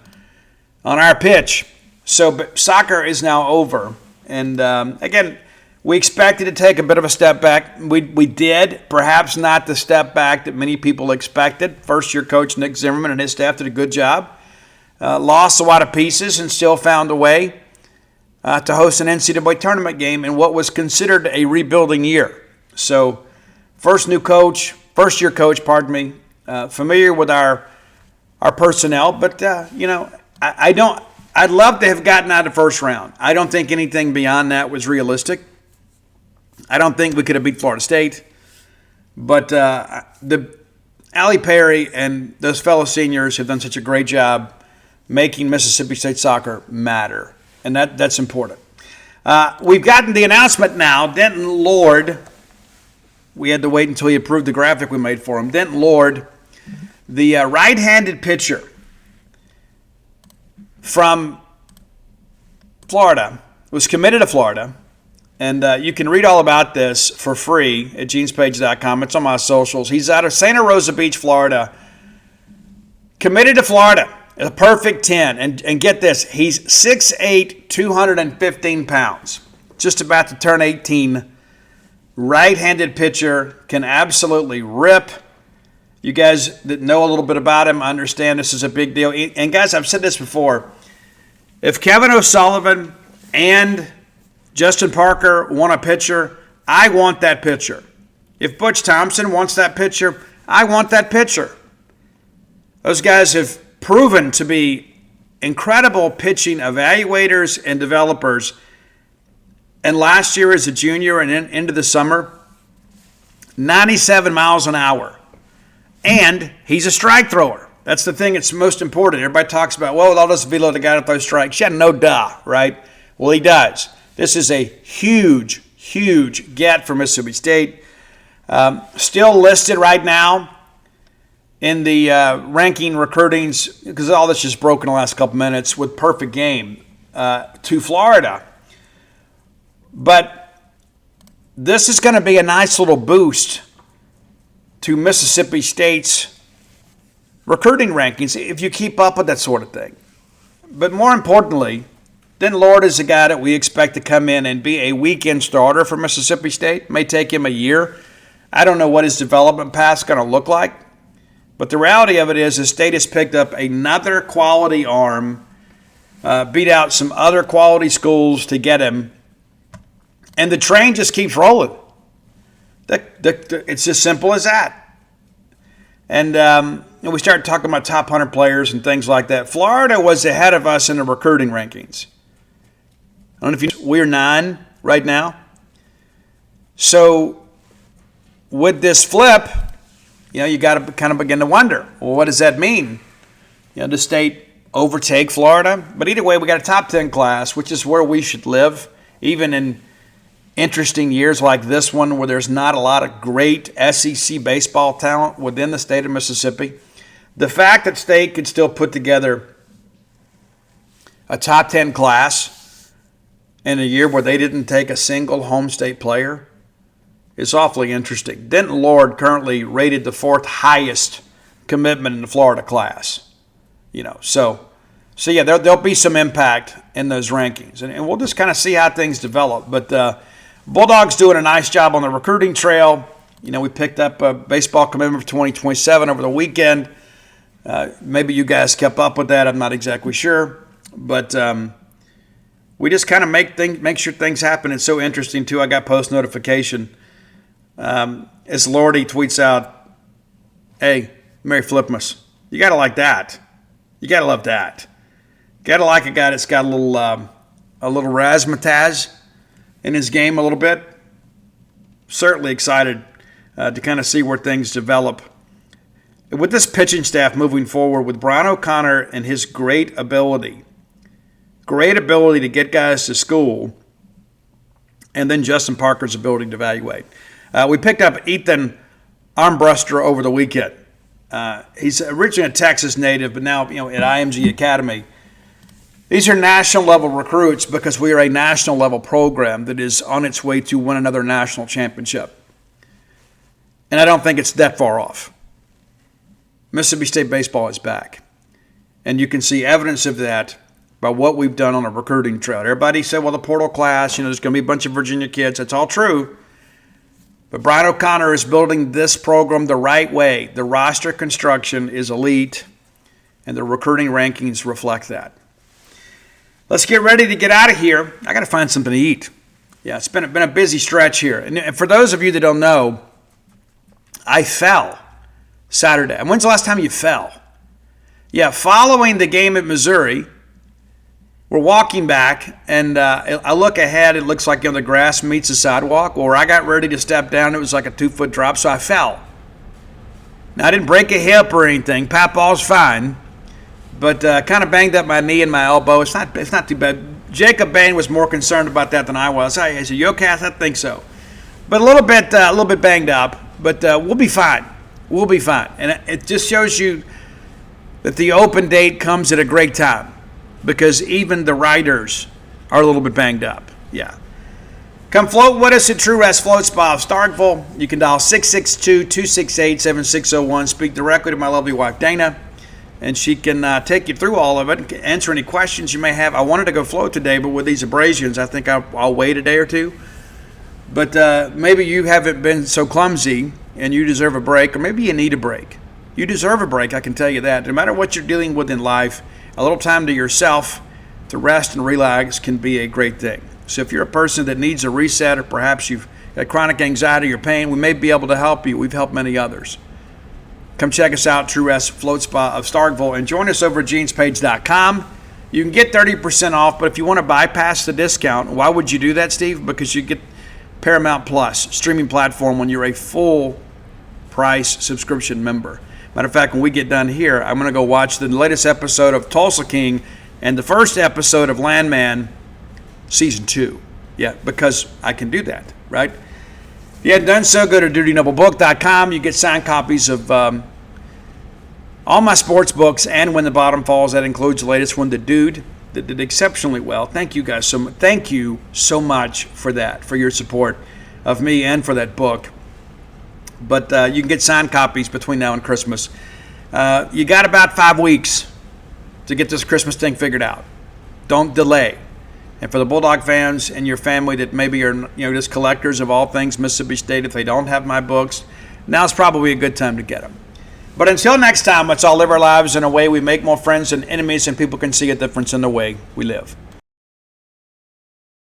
on our pitch. So soccer is now over. And, again, we expected to take a bit of a step back. We did, perhaps not the step back that many people expected. First-year coach Nick Zimmerman and his staff did a good job. Lost a lot of pieces and still found a way to host an NCAA tournament game in what was considered a rebuilding year. So first-year coach, familiar with our personnel. But, I'd love to have gotten out of the first round. I don't think anything beyond that was realistic. I don't think we could have beat Florida State. But the Allie Perry and those fellow seniors have done such a great job making Mississippi State soccer matter. And that's important. We've gotten the announcement now. Denton Lord, we had to wait until he approved the graphic we made for him. Denton Lord, the right-handed pitcher from Florida, was committed to Florida, And you can read all about this for free at genespage.com. It's on my socials. He's out of Santa Rosa Beach, Florida. Committed to Florida. A perfect 10. And get this, he's 6'8", 215 pounds. Just about to turn 18. Right-handed pitcher, can absolutely rip. You guys that know a little bit about him understand this is a big deal. And guys, I've said this before. If Kevin O'Sullivan and Justin Parker want a pitcher, I want that pitcher. If Butch Thompson wants that pitcher, I want that pitcher. Those guys have proven to be incredible pitching evaluators and developers. And last year as a junior and into the summer, 97 miles an hour. And he's a strike thrower. That's the thing that's most important. Everybody talks about, well, I'll just velo the guy that throws strikes. Yeah, no duh, right? Well, he does. This is a huge, huge get for Mississippi State. Still listed right now in the ranking recruitings, because all this just broke in the last couple minutes, with perfect game to Florida. But this is going to be a nice little boost to Mississippi State's recruiting rankings if you keep up with that sort of thing. But more importantly, then Lord is a guy that we expect to come in and be a weekend starter for Mississippi State. It may take him a year. I don't know what his development path is going to look like. But the reality of it is the State has picked up another quality arm, beat out some other quality schools to get him, and the train just keeps rolling. It's as simple as that. And we started talking about top 100 players and things like that. Florida was ahead of us in the recruiting rankings. I don't know if you know, we're 9 right now. So with this flip, you got to kind of begin to wonder, well, what does that mean? Does State overtake Florida? But either way, we got a top 10 class, which is where we should live, even in interesting years like this one where there's not a lot of great SEC baseball talent within the state of Mississippi. The fact that State could still put together a top 10 class in a year where they didn't take a single home state player is awfully interesting. Denton Lord currently rated the 4th highest commitment in the Florida class. So yeah, there'll be some impact in those rankings. And we'll just kind of see how things develop. But Bulldogs doing a nice job on the recruiting trail. We picked up a baseball commitment for 2027 over the weekend. Maybe you guys kept up with that. I'm not exactly sure. But we just kind of make sure things happen. It's so interesting, too. I got post notification. As Lordy tweets out, hey, Merry Flipmas. You got to like that. You got to love that. Got to like a guy that's got a little razzmatazz in his game a little bit. Certainly excited to kind of see where things develop. With this pitching staff moving forward, with Brian O'Connor and his great ability to get guys to school, and then Justin Parker's ability to evaluate. We picked up Ethan Armbruster over the weekend. He's originally a Texas native, but now at IMG Academy. These are national level recruits because we are a national level program that is on its way to win another national championship. And I don't think it's that far off. Mississippi State baseball is back. And you can see evidence of that by what we've done on a recruiting trail. Everybody said, well, the portal class, there's going to be a bunch of Virginia kids. That's all true. But Brian O'Connor is building this program the right way. The roster construction is elite, and the recruiting rankings reflect that. Let's get ready to get out of here. I got to find something to eat. Yeah, it's been a busy stretch here. And for those of you that don't know, I fell Saturday. And when's the last time you fell? Yeah, following the game at Missouri, we're walking back, and I look ahead. It looks like the grass meets the sidewalk. Well, where I got ready to step down, it was like a 2-foot drop, so I fell. Now, I didn't break a hip or anything. Papaw's fine. But kind of banged up my knee and my elbow. It's not too bad. Jacob Bain was more concerned about that than I was. I said, "You okay?" I think so. But a little bit banged up. But we'll be fine. We'll be fine. And it just shows you that the open date comes at a great time because even the writers are a little bit banged up. Yeah. Come float with us at True Rest Float Spa of Starkville. You can dial 662-268-7601. Speak directly to my lovely wife, Dana, and she can take you through all of it, answer any questions you may have. I wanted to go float today, but with these abrasions, I think I'll wait a day or two. But maybe you haven't been so clumsy and you deserve a break, or maybe you need a break. You deserve a break, I can tell you that. No matter what you're dealing with in life, a little time to yourself to rest and relax can be a great thing. So if you're a person that needs a reset, or perhaps you've got chronic anxiety or pain, we may be able to help you. We've helped many others. Come check us out, True Rest Float Spa of Starkville, and join us over at genespage.com. You can get 30% off, but if you want to bypass the discount, why would you do that, Steve? Because you get Paramount Plus streaming platform when you're a full price subscription member. Matter of fact, when we get done here, I'm going to go watch the latest episode of Tulsa King and the first episode of Landman Season 2. Yeah, because I can do that, right? If you hadn't done so, go to DutyNobleBook.com. You get signed copies of all my sports books and When the Bottom Falls. That includes the latest one, The Dude, that did exceptionally well. Thank you guys so much. Thank you so much for that, for your support of me and for that book. But you can get signed copies between now and Christmas. You got about 5 weeks to get this Christmas thing figured out. Don't delay. And for the Bulldog fans and your family that maybe are just collectors of all things Mississippi State, if they don't have my books, now's probably a good time to get them. But until next time, let's all live our lives in a way we make more friends than enemies, and people can see a difference in the way we live.